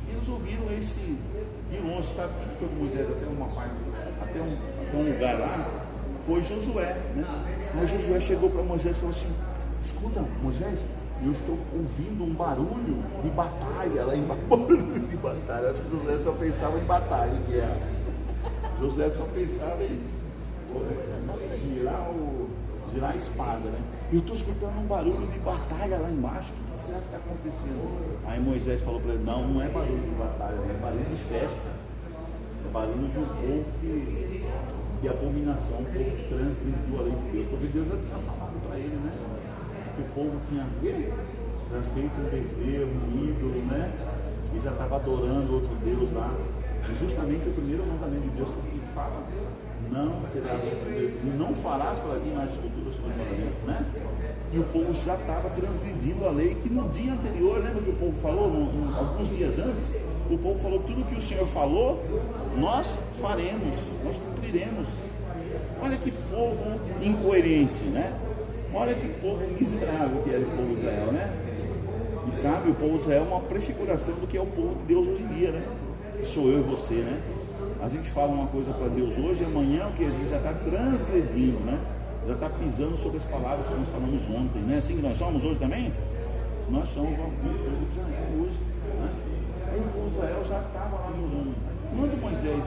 E eles ouviram esse de longe, sabe o que foi com Moisés? Até um lugar lá, foi Josué, né? Aí Josué chegou para Moisés e falou assim: escuta, Moisés, eu estou ouvindo um barulho de batalha lá em barulho de batalha. Acho que Josué só pensava em batalha, em guerra. Josué só pensava em girar a espada, né? Eu estou escutando um barulho de batalha lá embaixo. O que será que está acontecendo? Aí Moisés falou para ele: não é barulho de batalha, é barulho de festa. É barulho de um povo de abominação, um povo que transgrediu a lei de Deus. Porque Deus já tinha falado para ele, né? Que o povo tinha feito um bezerro, um ídolo, né? E já estava adorando outro Deus lá. E justamente o primeiro mandamento de Deus que fala: não terás outro Deus, não farás para ti mais esculturas sobre o mandamento, né? E o povo já estava transgredindo a lei, que no dia anterior, lembra que o povo falou, alguns dias antes, o povo falou: tudo que o Senhor falou, nós faremos, nós cumpriremos. Olha que povo incoerente, né? Olha que povo miserável que era o povo de Israel, né? E sabe, o povo de Israel é uma prefiguração do que é o povo de Deus hoje em dia, né? Que sou eu e você, né? A gente fala uma coisa para Deus hoje, amanhã o que a gente já está transgredindo, né? Já está pisando sobre as palavras que nós falamos ontem, né? Assim que nós somos hoje também? Nós somos o povo de Israel hoje, né? Aí o povo de Israel já estava lá adorando. Quando Moisés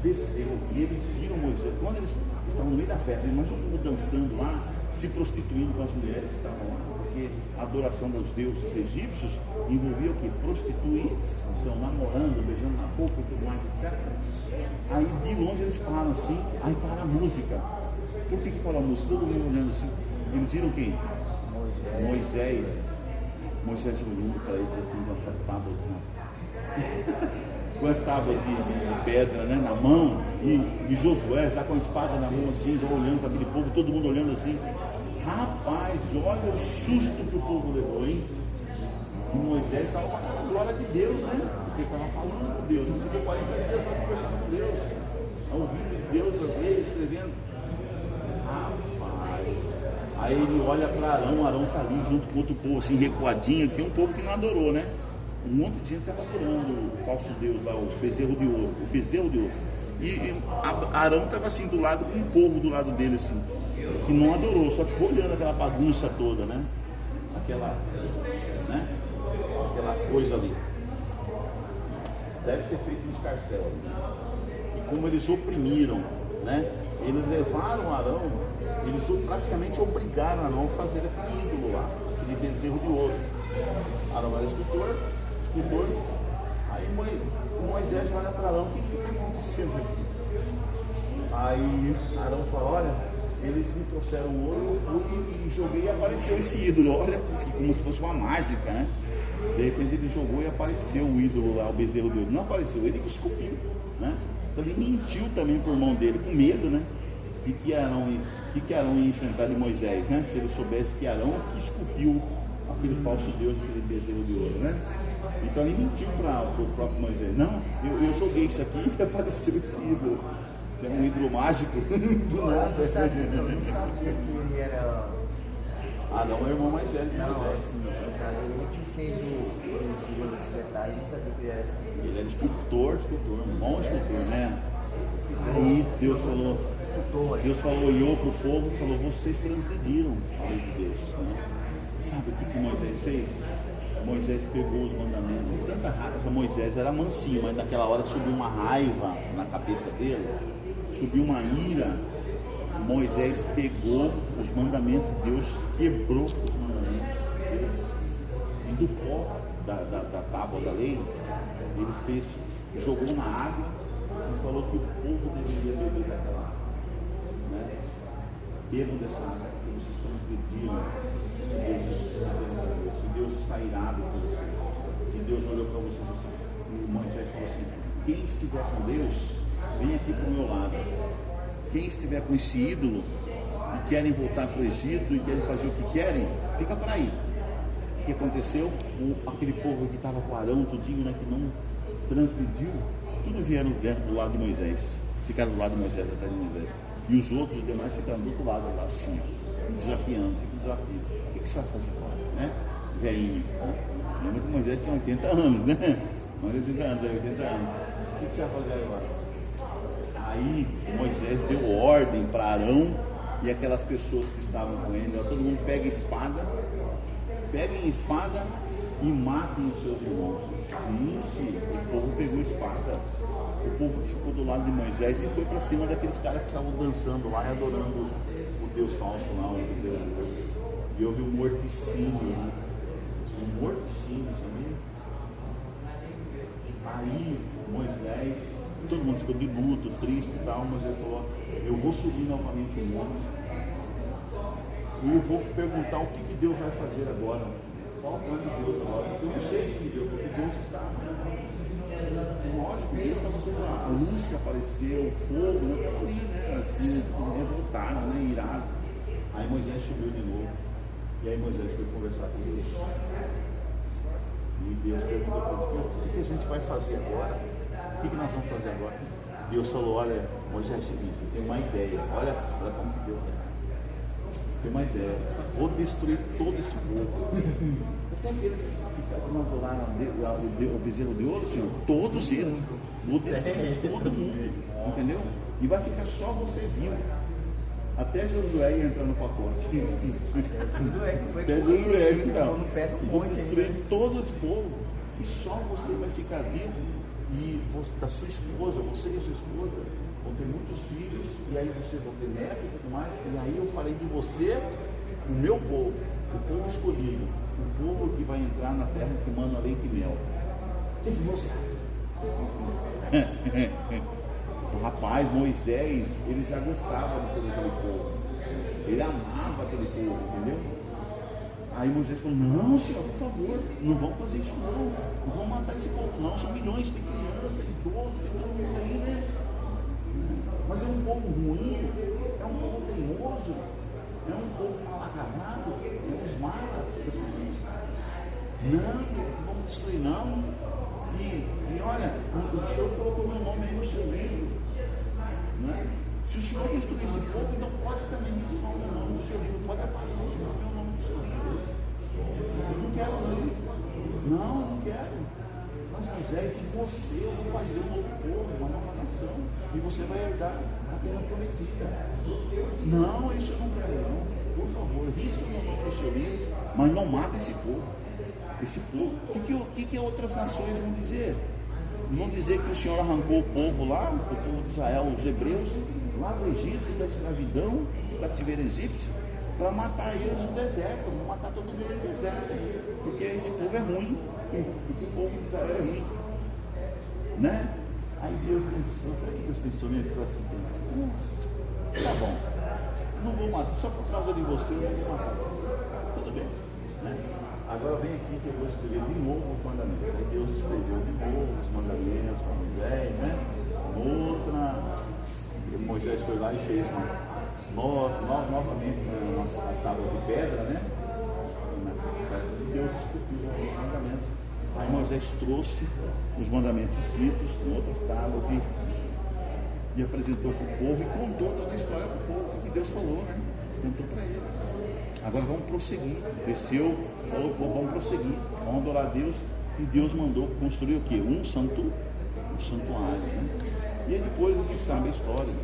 desceu e eles viram Moisés, quando eles estavam no meio da festa, imagina o povo dançando lá, se prostituindo com as mulheres que estavam lá, porque a adoração dos deuses egípcios envolvia o quê? Prostituição, namorando, beijando na boca e tudo mais, etc. Aí de longe eles param assim, aí para a música. Por que parou a música? Todo mundo olhando assim. Eles viram quem? Moisés. Moisés olhando para eles assim, com as tábuas, com as tábuas de pedra, né, na mão, e Josué já com a espada na mão assim, já olhando para aquele povo, todo mundo olhando assim. Rapaz, olha o susto que o povo levou, hein? E Moisés estava falando a glória de Deus, né? Porque estava falando com Deus, não ficou 40 dias só conversando com Deus, ouvindo Deus, escrevendo. Rapaz, aí ele olha para Arão está ali junto com outro povo, assim, recuadinho. Tinha um povo que não adorou, né? Um monte de gente estava adorando o falso Deus lá, o bezerro de ouro, E Arão estava assim do lado, com um povo do lado dele, assim, que não adorou, só ficou olhando aquela bagunça toda, né? Aquela coisa ali. Deve ter feito um escarcéu ali. E como eles oprimiram, né? Eles levaram Arão, eles praticamente obrigaram Arão a fazer aquele ídolo lá, aquele bezerro de ouro. Arão era escultor. Aí Moisés olha para Arão: o que está acontecendo aqui? Aí Arão fala: olha, eles me trouxeram ouro, eu fui e joguei e apareceu esse ídolo. Olha, como se fosse uma mágica, né? De repente ele jogou e apareceu o ídolo lá, o bezerro de ouro. Não apareceu, ele que esculpiu, né? Então ele mentiu também por mão dele, com medo, né? O que Arão ia enfrentar de Moisés, né? Se ele soubesse que Arão que esculpiu aquele falso Deus, aquele bezerro de ouro, né? Então ele mentiu para o próprio Moisés: não, eu joguei isso aqui e apareceu esse ídolo. É um ídolo mágico. Do nada. Eu não sabia que ele era. Arão é o irmão mais velho de Não, Moisés. assim, no caso ele que fez esse detalhe, não sabia que ele era escultor. Ele era escultor, um bom escultor, né? Aí Deus falou, olhou para o povo e falou: vocês transgrediram a lei de Deus, né? Sabe o que Moisés fez? Moisés pegou os mandamentos, com tanta raiva. Moisés era mansinho, mas naquela hora subiu uma raiva na cabeça dele, subiu uma ira. Moisés pegou os mandamentos de Deus, quebrou os mandamentos, e do pó da tábua da lei, ele jogou na água e falou que o povo deveria beber daquela água, né? Bebam dessa água, porque vocês transgrediram. Deus está irado por vocês. E Deus olhou para vocês assim: E Moisés falou assim: quem estiver com Deus, vem aqui para o meu lado. Quem estiver com esse ídolo e querem voltar para o Egito e querem fazer o que querem, fica por aí. O que aconteceu? Aquele povo que estava com Arão, tudinho, né, que não transgrediu, tudo vieram do lado de Moisés. Ficaram do lado de Moisés, atrás de Moisés. E os outros demais ficaram do outro lado, lá assim, desafiando, desafio. O que você vai fazer agora? Né? Velhinho. Lembra que Moisés tinha 80 anos, né? Não 80 anos, 80 anos. O que você vai fazer agora? Aí Moisés deu ordem para Arão e aquelas pessoas que estavam com ele, ó, todo mundo pega espada, peguem espada e matem os seus irmãos. Gente, o povo pegou espada. O povo que ficou do lado de Moisés e foi para cima daqueles caras que estavam dançando lá e adorando o Deus falso lá. E houve um morticínio. Um morticínio, sabia? Aí Moisés, todo mundo ficou de luto, triste e tal, mas ele falou: eu vou subir novamente o monte e eu vou perguntar o que Deus vai fazer agora. Qual o plano de Deus agora? Eu não sei o que Deus, porque Deus está. Lógico, Deus estava tendo a luz que apareceu, o fogo, né? Estava ali, né? Assim, revoltaram, né? Irado. Aí Moisés subiu de novo. E aí Moisés foi conversar com Deus. E Deus perguntou para ele: o que a gente vai fazer agora? O que nós vamos fazer agora? Deus falou: olha, Moisés, é o seguinte, eu tenho uma ideia. Olha como que Deus é. Tem uma ideia, vou destruir todo esse povo. Até aqueles que não adoraram o bezerro de ouro, Senhor, todos eles, vou destruir todo mundo, entendeu? E vai ficar só você vivo. Até Josué ia entrar no pacote. Até Josué, então. Vou destruir todo esse povo e só você vai ficar vivo. E da sua esposa, você e a sua esposa vão ter muitos filhos, e aí você vai ter neto e tudo mais, e aí eu farei de você o meu povo, o povo escolhido, o povo que vai entrar na terra que manda leite e mel. O que você acha? Rapaz, Moisés, ele já gostava daquele povo, ele amava aquele povo, entendeu? Aí Moisés falou: não, Senhor, por favor, não vamos fazer isso não vamos matar esse povo não, são milhões de crianças, de idosos, tem todo mundo aí, né? Mas é um povo ruim, é um povo teimoso, é um povo mal agarrado, é uns malas. Não vamos destruir não. E olha, o Senhor colocou meu nome aí no seu livro, né? Se o Senhor destruir esse povo, então pode também ensinar o meu nome do seu livro, pode apagar o meu nome do seu livro. Eu não quero não quero. Mas Moisés, se você, eu vou fazer um novo povo, uma nova nação, e você vai herdar a terra prometida. Não, isso eu não quero não. Por favor, risca o meu nome do seu livro, mas não mata esse povo. Esse povo, o que outras nações vão dizer? Vão dizer que o Senhor arrancou o povo lá, o povo de Israel, os hebreus, lá do Egito, da escravidão, do cativeiro egípcio, para matar eles no deserto, vão matar todo mundo no deserto, porque esse povo é ruim, porque o povo de Israel é ruim, né? Aí Deus pensou, sabe o que Deus pensou? Ele ficou assim, tá bom, não vou matar, só por causa de você eu vou matar, tudo bem, né? Agora vem aqui que eu vou escrever de novo os mandamentos. Aí Deus escreveu de novo os mandamentos para Moisés, né? Moisés foi lá e fez novamente uma tábua de pedra, né? E Deus escreveu os mandamentos. Aí Moisés trouxe os mandamentos escritos em outras tábuas e apresentou para o povo e contou toda a história para o povo, que Deus falou, né? Contou para eles. Agora vamos prosseguir. Desceu, falou, vamos prosseguir, vamos adorar a Deus. E Deus mandou construir o quê? Um santuário, né? E aí depois a gente sabe a história.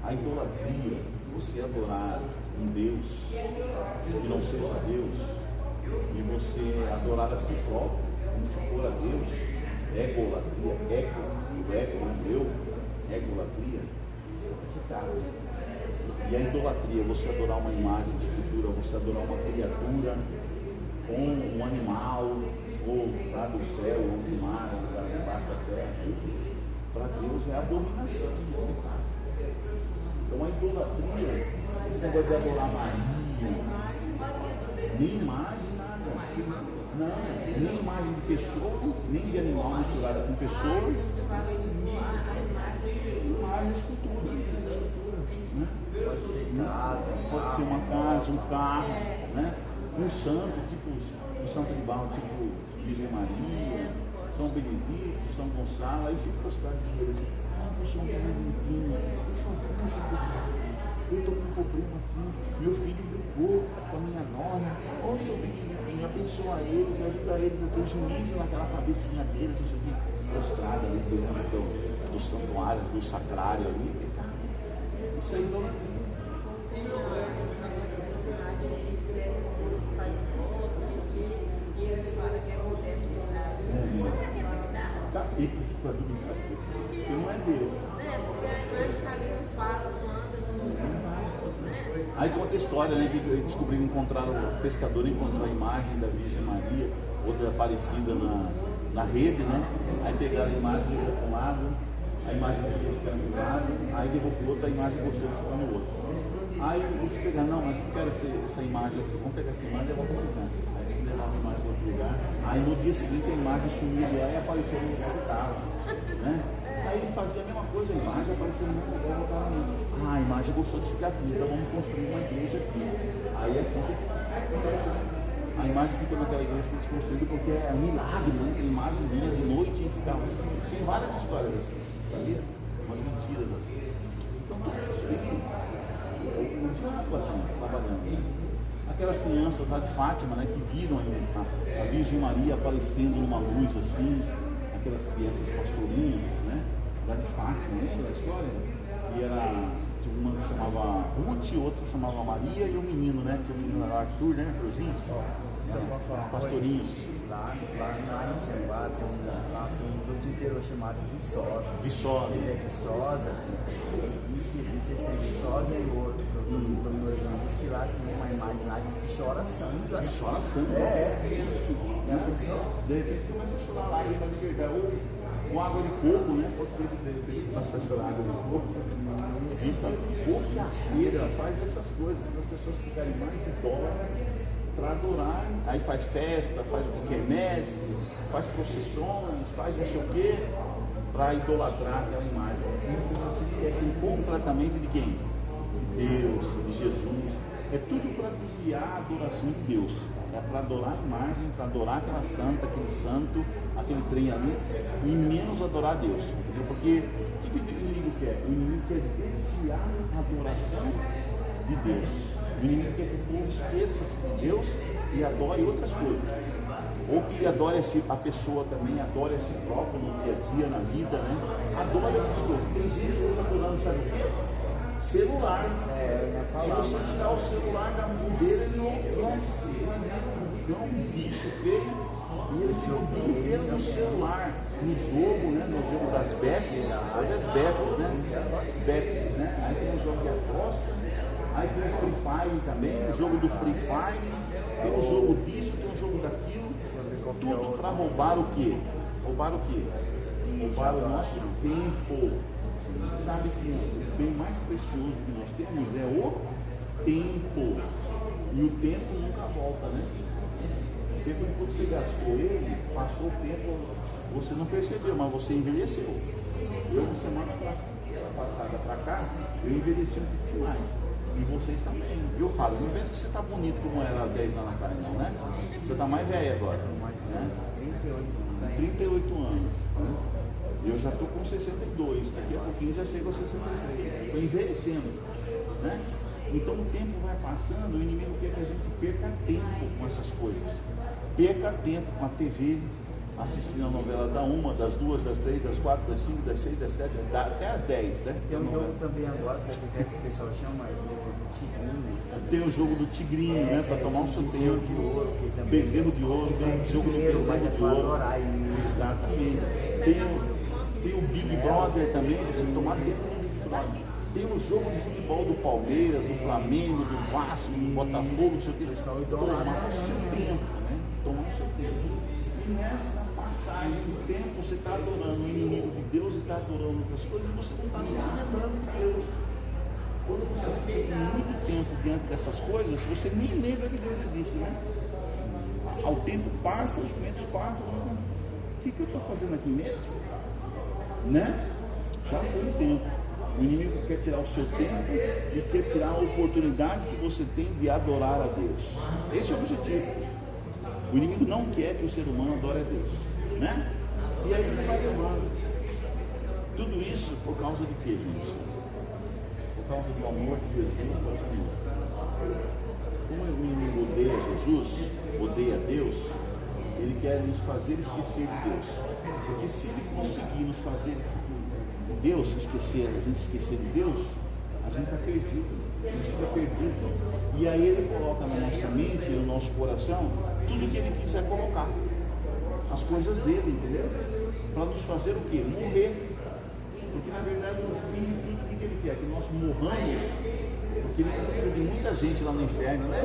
A idolatria, você adorar um Deus que não seja Deus, e você adorar a si próprio, como se for a Deus, egolatria, egolatria, e a idolatria, você adorar uma imagem de escultura, você adorar uma criatura, ou um animal, ou lá do céu, ou do mar, ou lá debaixo da terra, para Deus é abominação. Então a idolatria, esse negócio de adorar Maria, nem imagem, nada. Não, nem imagem de pessoa, nem de animal misturada com pessoas. Imagem, escultura. Né? Pode ser uma casa, um carro, né? Um santo, tipo um santo de barro, tipo Virgem Maria, São Benedito, São Gonçalo, aí se prostrar de joelhos. Eu sou um bonitinho, eu estou com um problema aqui, meu filho brigou com a minha nora, ô seu Benedito, abençoa eles, ajuda eles a ter juízo naquela cabecinha deles, a gente prostrada ali do santuário, do sacrário ali. Isso aí não é. Tem personagem que faz fotos e eles falam que é modesto por nada. Será que é verdade? Tá, e para duvidar, porque não é Deus. Porque a imagem está ali, não fala, não anda, né? Aí conta a história, né, que descobriram, encontraram, o pescador encontrou a imagem da Virgem Maria, outra aparecida na rede, né? Aí pegaram a imagem e levou para um lado, a imagem dele ficando do lado, aí levou para o outro, a imagem gostou de ficar no outro. Aí eles pegaram, não, mas eu quero essa imagem aqui, vamos pegar essa imagem e levar para outro lugar. Aí eles levaram a imagem para outro lugar, aí no dia seguinte a imagem sumiu lá e apareceu no lugar que estava, né? Aí ele fazia a mesma coisa, a imagem apareceu no mesmo lugar, voltava no mesmo. Ah, a imagem gostou de ficar aqui, então vamos construir uma igreja aqui. Aí assim que acontece, né? A imagem ficou naquela igreja que eles construíram porque é um milagre, né? A imagem vinha de noite e ficava assim. Tem várias histórias assim, sabia? Umas mentiras assim. Então tudo isso aí, o diabo aqui trabalhando, né? Aquelas crianças lá de Fátima, né, que viram a Virgem Maria aparecendo numa luz assim, aquelas crianças pastorinhas, né, lá de Fátima, lembra da história? E era uma que chamava Ruth, outra que chamava Maria e o menino, né, que o menino era Arthur, né, Arthurzinho, pastorinhos. Lá em Tianguá tem um jogo de interior chamado Viçosa. Viçosa. Se é Viçosa, ele diz que, não sei se é Viçosa e outro, o doutorzinho diz que lá tem uma imagem lá, diz que chora sangue. Que chora sangue? De repente começa a chorar lá, ele vai enxergar com água de coco, né? Pode ser de repente começa a chorar água de coco. Porque a feira faz essas coisas, para as pessoas ficarem mais idólatras para adorar. Aí faz festa, faz o quermesse, faz procissões, faz não sei o quê, para idolatrar aquela imagem. Então se esquecem completamente de quem? De Deus, de Jesus. É tudo para desviar a adoração de Deus. É para adorar a imagem, para adorar aquela santa, aquele santo, aquele trem ali, e menos adorar a Deus. Entendeu? Porque o que o inimigo quer? O inimigo quer desviar a adoração de Deus. O inimigo quer que o povo esqueça-se de Deus e adore outras coisas. Ou que adore a pessoa também, adore a si próprio no dia a dia, na vida, né? Adore outras coisas. Tem gente que está adorando, sabe o quê? Celular. Se você tirar o celular da mão dele, ele enlouquece. Ele é um bicho feio e ele fica o dia inteiro no celular, no jogo, né? No jogo das bets. Hoje as bets, né? Bets, né? Aí tem o jogo que aposta, aí tem o Free Fire também, o jogo do Free Fire, tem o jogo disso, tem o jogo daquilo. Tudo para roubar o quê? Roubar o quê? Roubar o nosso tempo. Você sabe que o bem mais precioso que nós temos é o tempo. E o tempo nunca volta, né? O tempo que você gastou ele, passou o tempo, você não percebeu, mas você envelheceu. Eu, de semana passada para cá, eu envelheci um pouquinho mais. E vocês também. Eu falo, não pensa que você está bonito como era há 10 anos atrás, não, né? Você está mais velho agora. Né? 38 anos. Né? Eu já estou com 62, daqui a pouquinho já chego a 63. Estou envelhecendo. Né? Então o tempo vai passando, o inimigo quer que a gente perca tempo com essas coisas. Perca tempo com a TV, assistindo a novela da 1, das 2, das 3, das 4, das 5, das 6, das 7, até as 10, né? Tem um jogo também agora, sabe o que o pessoal chama? Do Tigrinho. Tem o jogo do Tigrinho, né? Para tomar um sorteio de ouro. Bezerro de ouro, tem o jogo do bezerro de ouro. Exatamente. Tem o Big Brother também, você tomar tempo no Big Brother. Tem o jogo de futebol do Palmeiras, do Flamengo, do Vasco, do Botafogo, não sei o que. Tomar o seu tempo, né? Tomar o seu tempo. E nessa passagem do tempo você está adorando o inimigo de Deus e está adorando outras coisas e você não está nem se lembrando de Deus. Quando você fica muito tempo diante dessas coisas, você nem lembra que Deus existe, né? ao tempo passa, os momentos passam, o que eu estou fazendo aqui mesmo? Né? Já foi o tempo. O inimigo quer tirar o seu tempo e quer tirar a oportunidade que você tem de adorar a Deus. Esse é o objetivo. O inimigo não quer que o ser humano adore a Deus, né? E aí ele vai levando. Tudo isso por causa de quê, gente? Por causa do amor de Jesus para nós. Como o inimigo odeia Jesus, odeia Deus, ele quer nos fazer esquecer de Deus. Porque se ele conseguir nos fazer Deus esquecer, a gente esquecer de Deus, a gente está perdido. A gente fica perdido. E aí ele coloca na nossa mente, no nosso coração, tudo que ele quiser colocar. As coisas dele, entendeu? Para nos fazer o quê? Morrer. Porque na verdade no fim, tudo que ele quer, que nós morramos, porque ele precisa de muita gente lá no inferno, né?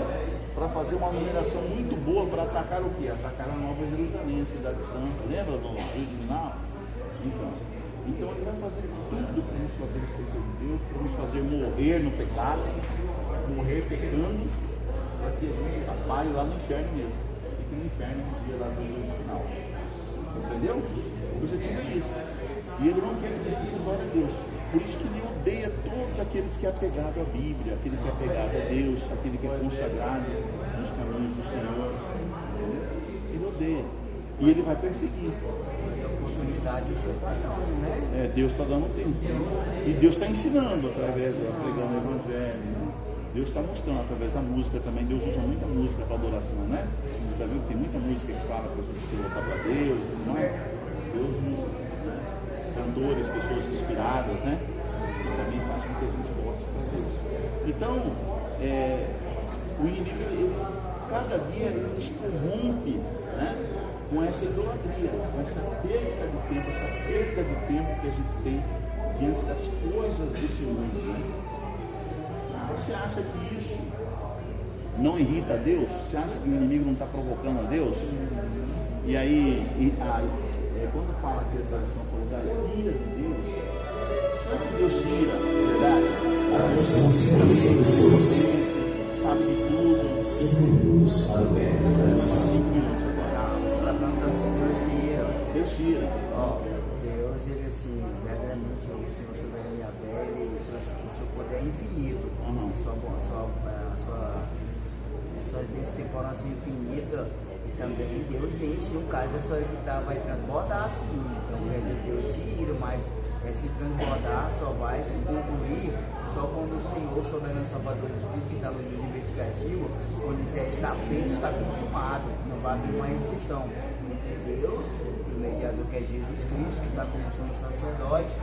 Para fazer uma mineração muito boa para atacar o quê? Atacar a Nova Jerusalém, a Cidade Santa. Lembra do juízo final? Então ele vai fazer tudo para nos fazer esquecer de Deus, para nos fazer morrer no pecado, morrer pecando, para que a gente pare lá no inferno mesmo. E que no inferno a gente lá no juízo final. Entendeu? O objetivo é isso. E ele não quer que a gente adore a Deus. Por isso que ele odeia todos aqueles que é apegado à Bíblia, aquele que é apegado a Deus, aquele que é consagrado nos caminhos do Senhor. Entendeu? Ele odeia. E ele vai perseguir. Oportunidade o Senhor está dando, né? Deus está dando tempo. E Deus está ensinando através da pregando o Evangelho. Né? Deus está mostrando através da música também. Deus usa muita música para adoração, né? Você já viu que tem muita música que fala para você voltar para Deus, não é? Deus usa, né? Cantores, pessoas inspiradas, né? E também faz com que a gente volte para Deus. Então, o inimigo, ele, cada dia, ele nos corrompe, né? Com essa idolatria, com essa perda de tempo que a gente tem diante das coisas desse mundo, né? Você acha que isso não irrita a Deus? Você acha que o inimigo não está provocando a Deus? E aí, quando fala aqui a tradição falou da ira de Deus, sabe que Deus se ira, verdade? Atenção, senhores professores. Sabe de tudo. 5 minutos para o término da lição. 5 minutos agora. Você está perguntando se Deus se ira. Deus se ira. Deus, ele assim, verdadeiramente, o Senhor soberano Yahvé, o seu poder é infinito. Sua destemporação infinita. E também Deus tem sim um caso da história que vai transbordar sim. Então Deus se ira, mas se transbordar só vai se concluir só quando o Senhor, soberano Salvador Jesus Cristo, que está no livro investigativo, quando dizer está feito, está consumado. Não vai haver uma restrição entre Deus e o mediador que é Jesus Cristo, que está como sumo sacerdote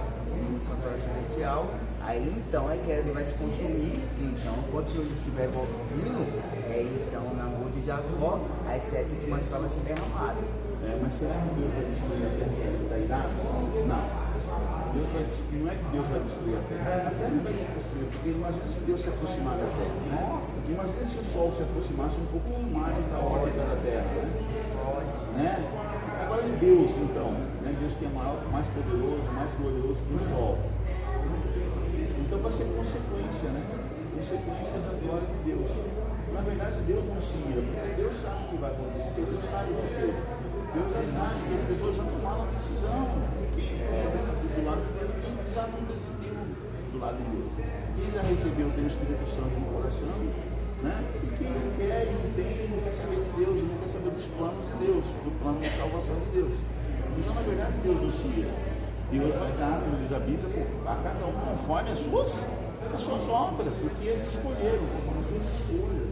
no santuário celestial. Aí então é que ele vai se consumir. Então, quando o Senhor estiver vindo, então na rua de Jacó, as 7 últimas falas se derramaram. Mas será que Deus vai destruir a terra e está irado? Não. Deus vai destruir, não é que Deus vai destruir a terra não vai se destruir, porque imagina se Deus se aproximar da terra. Nossa, imagina se o sol se aproximasse um pouco mais da órbita da terra, né? Agora em Deus, então, né? Deus que é maior, mais poderoso, mais glorioso que o sol. Então vai ser consequência, né? Consequência da glória de Deus. Na verdade, Deus não se ira, porque Deus sabe o que vai acontecer, Deus sabe o que é. Deus já sabe que as pessoas já tomaram a decisão. Quem decidiu do lado de Deus, quem já não decidiu do lado de Deus. Quem já recebeu o Espírito Santo no coração, né? E quem não quer e não tem, não quer saber de Deus, não quer saber dos planos de Deus, do plano de salvação de Deus. Então, na verdade, Deus não se ira. Deus vai dar, como diz a Bíblia, a cada um conforme as suas obras, porque eles escolheram, conforme as suas escolhas.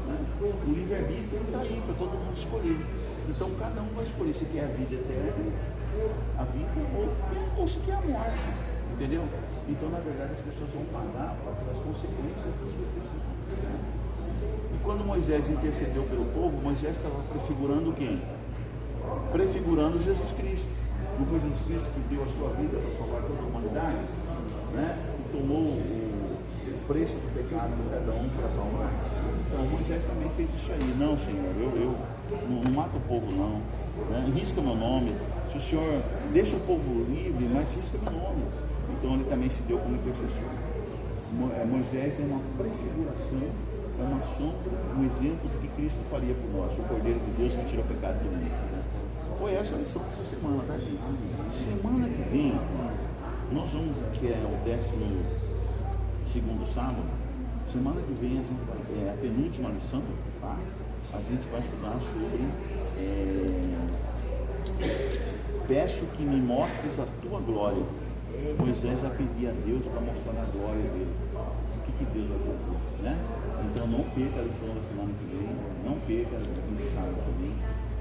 Né? O livre-arbítrio está aí para todo mundo escolher. Então cada um vai escolher se quer a vida eterna, a vida ou se quer a morte. Entendeu? Então, na verdade, as pessoas vão pagar pelas consequências das suas decisões. Né? E quando Moisés intercedeu pelo povo, Moisés estava prefigurando quem? Prefigurando Jesus Cristo. Não foi Jesus Cristo que deu a sua vida para salvar toda a humanidade? Né? E tomou o preço do pecado de cada um para salvar? Então Moisés também fez isso aí. Não, Senhor, eu não mato o povo não, né? Risca meu nome. Se o Senhor deixa o povo livre, mas risca meu nome. Então ele também se deu como intercessor. Moisés é uma prefiguração é uma sombra, um exemplo do que Cristo faria por nós, o Cordeiro de Deus que tira o pecado do mundo. Foi essa a lição dessa semana, tá, gente? Semana que vem, nós vamos, que é o 12º sábado, semana que vem é a penúltima lição, tá? A gente vai estudar sobre peço que me mostres a tua glória. Moisés vai pedir a Deus para mostrar a glória dele. O que Deus vai fazer, né? Então não perca a lição da semana que vem, não perca a lição do sábado também,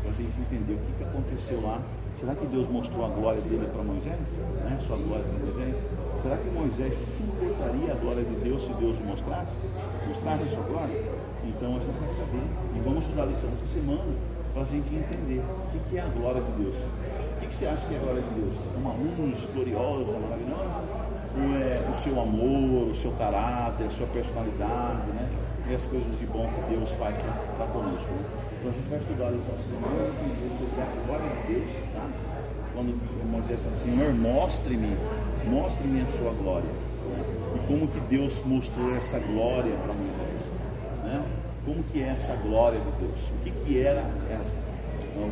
para a gente entender o que aconteceu lá. Será que Deus mostrou a glória dele para Moisés? Né? Sua glória para Moisés? Será que Moisés suportaria a glória de Deus se Deus mostrasse a sua glória? Então a gente vai saber. E vamos estudar a lição essa semana para a gente entender o que é a glória de Deus. O que você acha que é a glória de Deus? É uma luz gloriosa, maravilhosa? Ou é o seu amor, o seu caráter, a sua personalidade, né? E as coisas de bom que Deus faz para conosco, né? Então a gente vai estudar a lição essa semana para entender sobre a glória de Deus, tá? Quando Moisés fala, Senhor, mostre-me a sua glória, né? E como que Deus mostrou essa glória para Moisés, né? Como que é essa glória de Deus? O que era essa?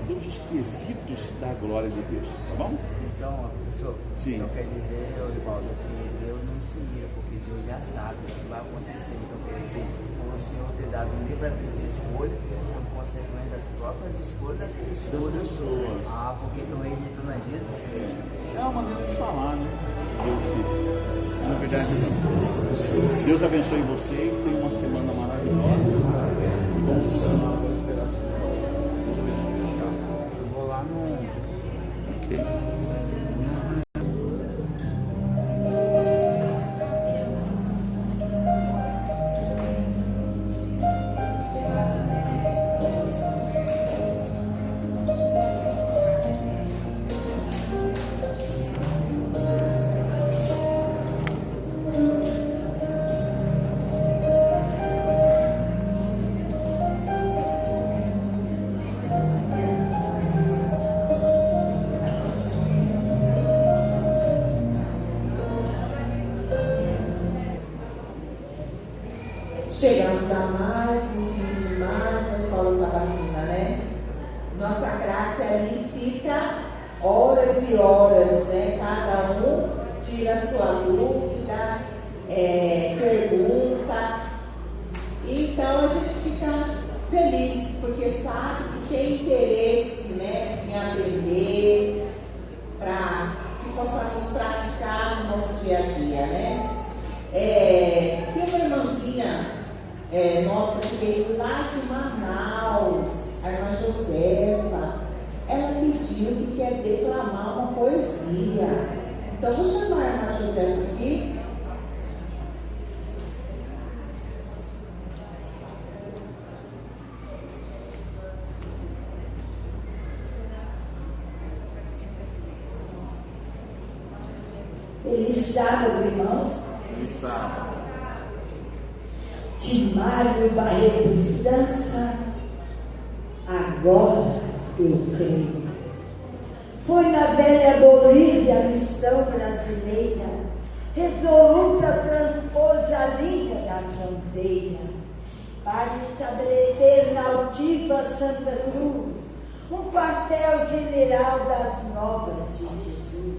Todos os quesitos da glória de Deus, tá bom? Então, professor, sim. Então quer dizer, Olivaldo, que Deus não se mira, porque Deus já sabe o que vai acontecer. Então quer dizer, o Senhor ter dado um livre-arbítrio de escolha, sob consequência das próprias escolhas das pessoas. Porque estão rejeitando a Jesus Cristo. É uma maneira de falar, né? Na verdade, Deus abençoe vocês, tenham uma semana maravilhosa. E vamos continuar a esperar. Deus abençoe. Eu vou lá no... Ok. Chegamos a mais um fim de mais uma escola sabatina, né? Nossa classe ali fica horas e horas, né? Cada um tira a sua dúvida, pergunta. Então a gente fica feliz, porque sabe que tem interesse, né, em aprender, para que possamos praticar no nosso dia a dia, né? Tem uma irmãzinha nossa que veio lá de Manaus, a irmã Josefa. Ela pediu que quer declamar uma poesia. Então vou chamar a irmã Josefa aqui. Feliz sábado, irmãos. Feliz sábado. Timário Barreto França, agora eu creio. Foi na velha Bolívia a missão brasileira, resoluta transpôs a linha da fronteira, para estabelecer na altiva Santa Cruz um quartel-general das novas de Jesus.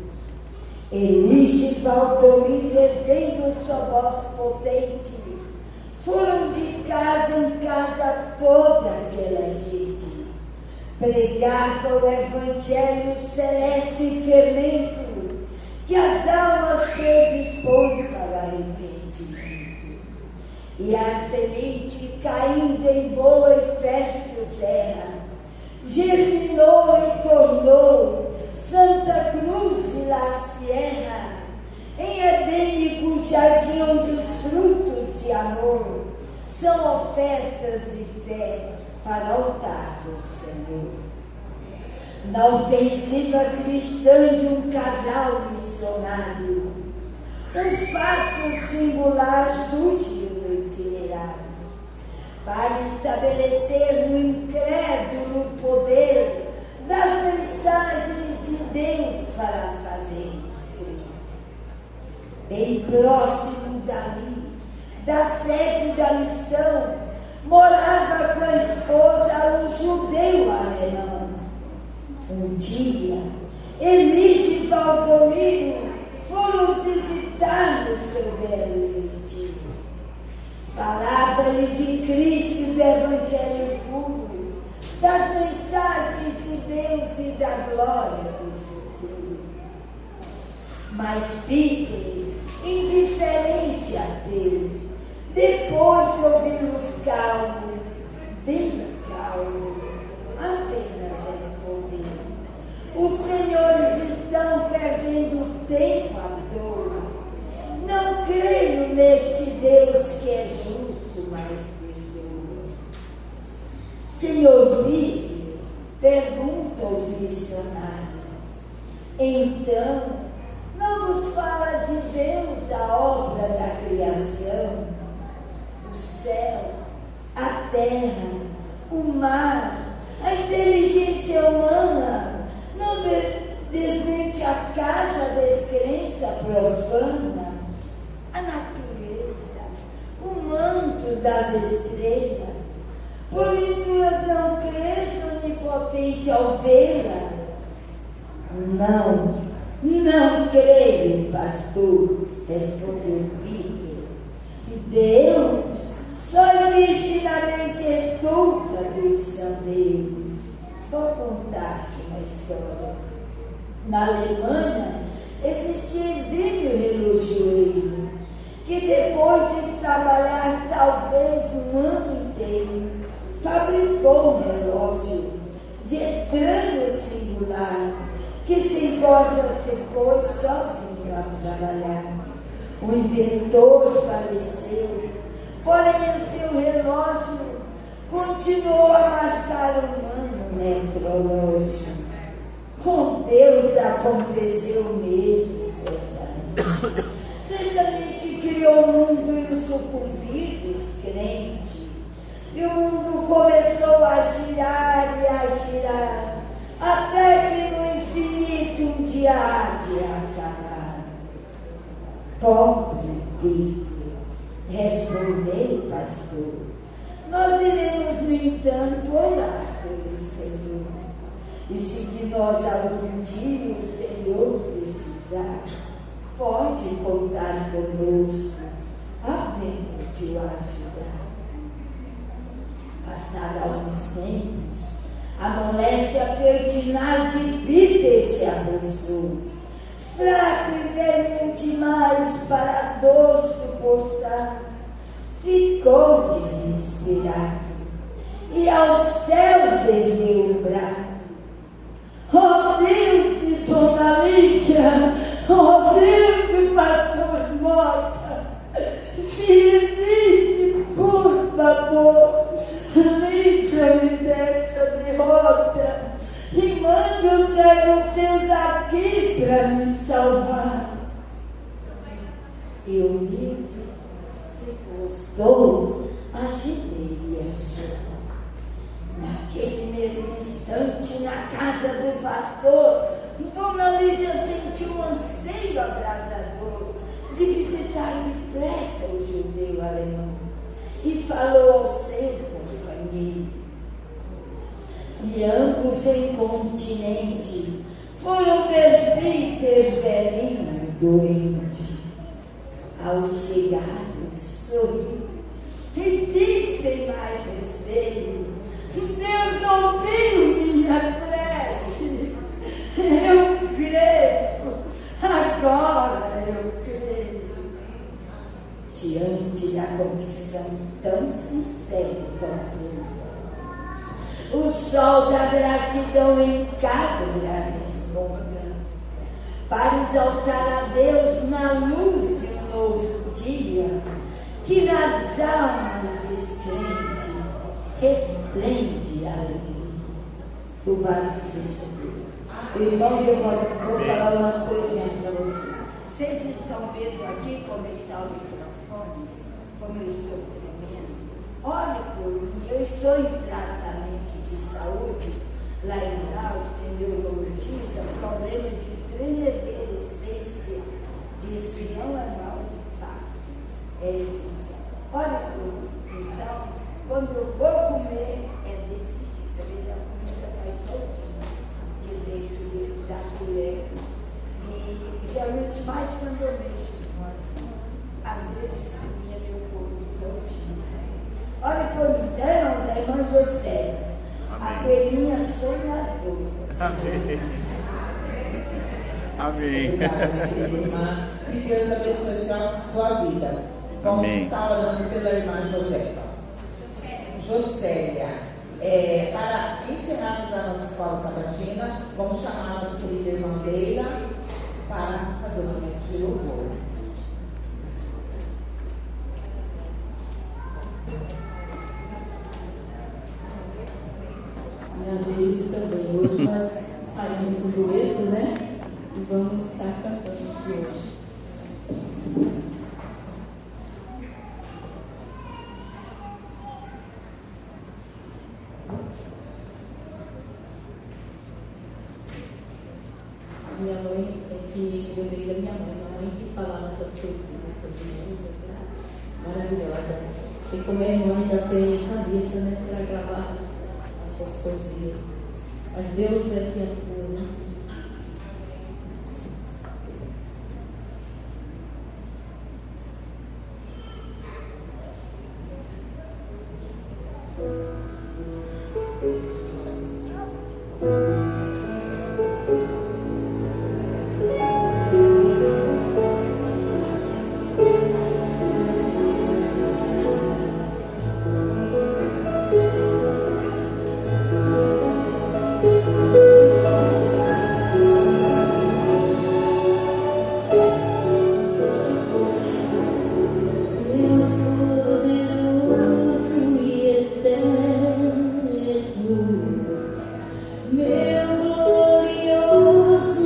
Elige Valdomiro, erguendo sua voz potente, foram de casa em casa toda aquela gente, pregava o evangelho celeste e fermento, que as almas predispõem para arrependimento. E a semente, caindo em boa e fértil terra, germinou e tornou Santa Cruz de La Sierra, em edênico jardim onde os frutos de amor são ofertas de fé para o altar do Senhor. Na ofensiva cristã de um casal missionário, um fato singular surgiu no itinerário, para estabelecer no incrédulo o poder das mensagens de Deus para fazermos crer. Bem próximo dali, da sede da missão, Um dia, Elis e Valdomiro foram visitar no seu belo retiro. Falava-lhe de Cristo e do Evangelho puro, das mensagens de Deus e da glória do futuro. Mas Peter, indiferente a Deus, depois de ouvi-los calmo, bem calmo, apenas respondeu: os senhores estão perdendo tempo à toa. Não creio neste Deus que é justo, mas perdoa. Senhor Peter, pergunta aos missionários: então, não nos fala de Deus, a obra da criação, o céu, a terra, o mar, a inteligência humana, não desmente a casa da descrença profana, a natureza, o manto das estrelas, porventura não crês no onipotente ao vê-las? Não creio, pastor, respondeu Peter. E Deus só existe na mente estulta dos sandeiros. Vou contar-te uma história. Na Alemanha existia exímio relojoeiro que, depois de trabalhar talvez um ano inteiro, fabricou um relógio de estranho singular que se encontra-se, pois, sozinho a trabalhar. O inventor faleceu, porém o seu relógio continuou a marcar um ano nefrológico. Com Deus aconteceu o mesmo, certamente. Certamente criou o mundo e o sucumbido descrente. E o mundo começou a girar e a girar, até que no infinito um dia há de acabar. Pobre Peter, respondeu o pastor, nós iremos, no entanto, orar pelo Senhor. E se de nós algum dia o Senhor precisar, pode contar conosco, havemos de o ajudar. Passado alguns tempos, a moléstia pertinaz de Peter se apossou, fraco e velho demais para a dor suportar. Ficou desesperado e aos céus ergueu o braço. Oh Deus de Dona Lídia, oh Deus de Pastor Mota, se existe, por favor, livra-me dessa derrota e mande os servos seus aqui para me salvar. E ouvindo, se postou a gemer e a chorar. Naquele mesmo instante, na casa do pastor, Dona Lídia sentiu um anseio abrasador de visitar depressa o judeu alemão e falou ao seu companheiro. E ambos incontinenti foram ver Peter velhinho doente. Ao chegar, sorriu e disse sem mais receio: Deus ouviu minha prece, eu creio, agora eu creio. Diante da confissão tão sincera e completa, o sol da gratidão em cada responda, para exaltar a Deus na luz de um novo dia, que nas almas descrentes resplende a alegria. Louvado seja Deus. Irmãos, eu vou falar uma coisa para vocês. Vocês estão vendo aqui como está o microfone, como eu estou tremendo? Olhe por mim, eu estou em tratamento de saúde, lá em Laos, tem neurologista, problema de tremederecência, diz que não é mal de passo, é essencial. Olhe por mim, então, quando eu vou comer, é desse jeito, a comida vai todinha de José, a Amém. coelhinha sonhadora. Amém. Amém. Obrigada, minha querida irmã. Que Deus abençoe sua vida. Vamos Amém. estar orando pela irmã Josefa. Josélia. Para encerrarmos a nossa escola sabatina, vamos chamar a nossa querida irmã Leila para fazer o momento de louvor. Minha vez também. Hoje nós saímos um dueto, né? E vamos estar cantando aqui hoje. Minha mãe, que lembrei da minha mãe que falava essas coisinhas sobre música, maravilhosa. E como é irmã já tem cabeça, né, para gravar essas coisinhas. Mas Deus é que atua, né?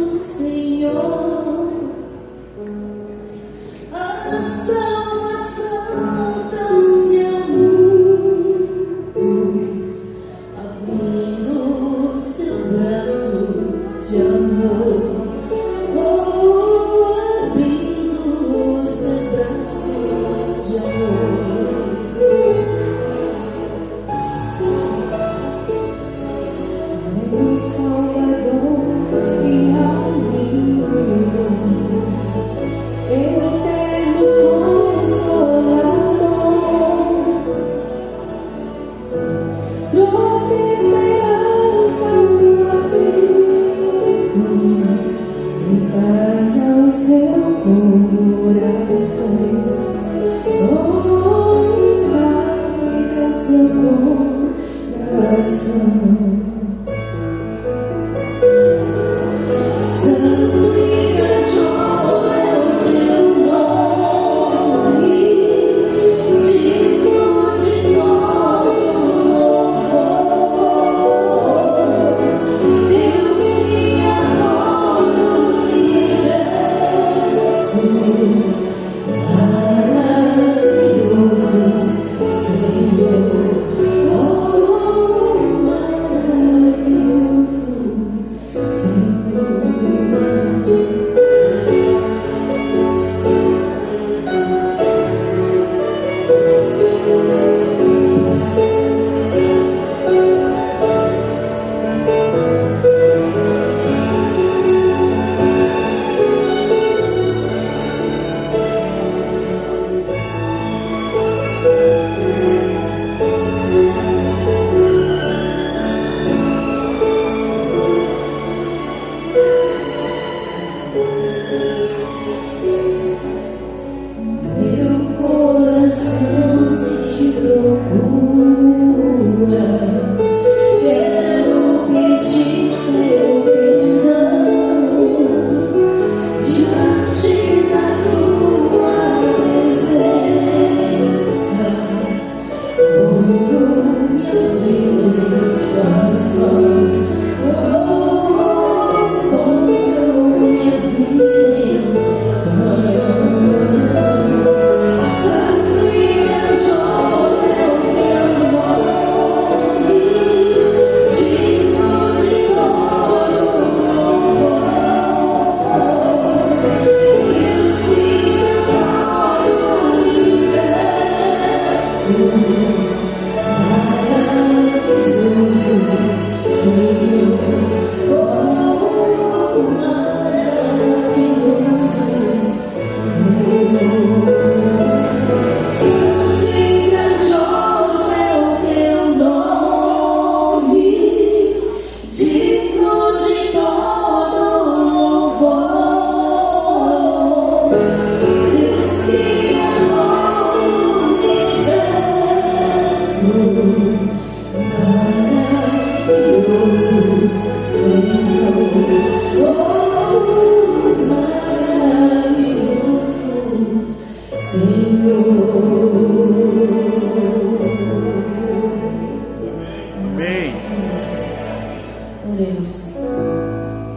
Senhor, oh, Oremos.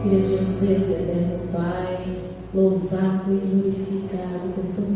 Grandioso Deus e eterno Pai, louvado e glorificado por todos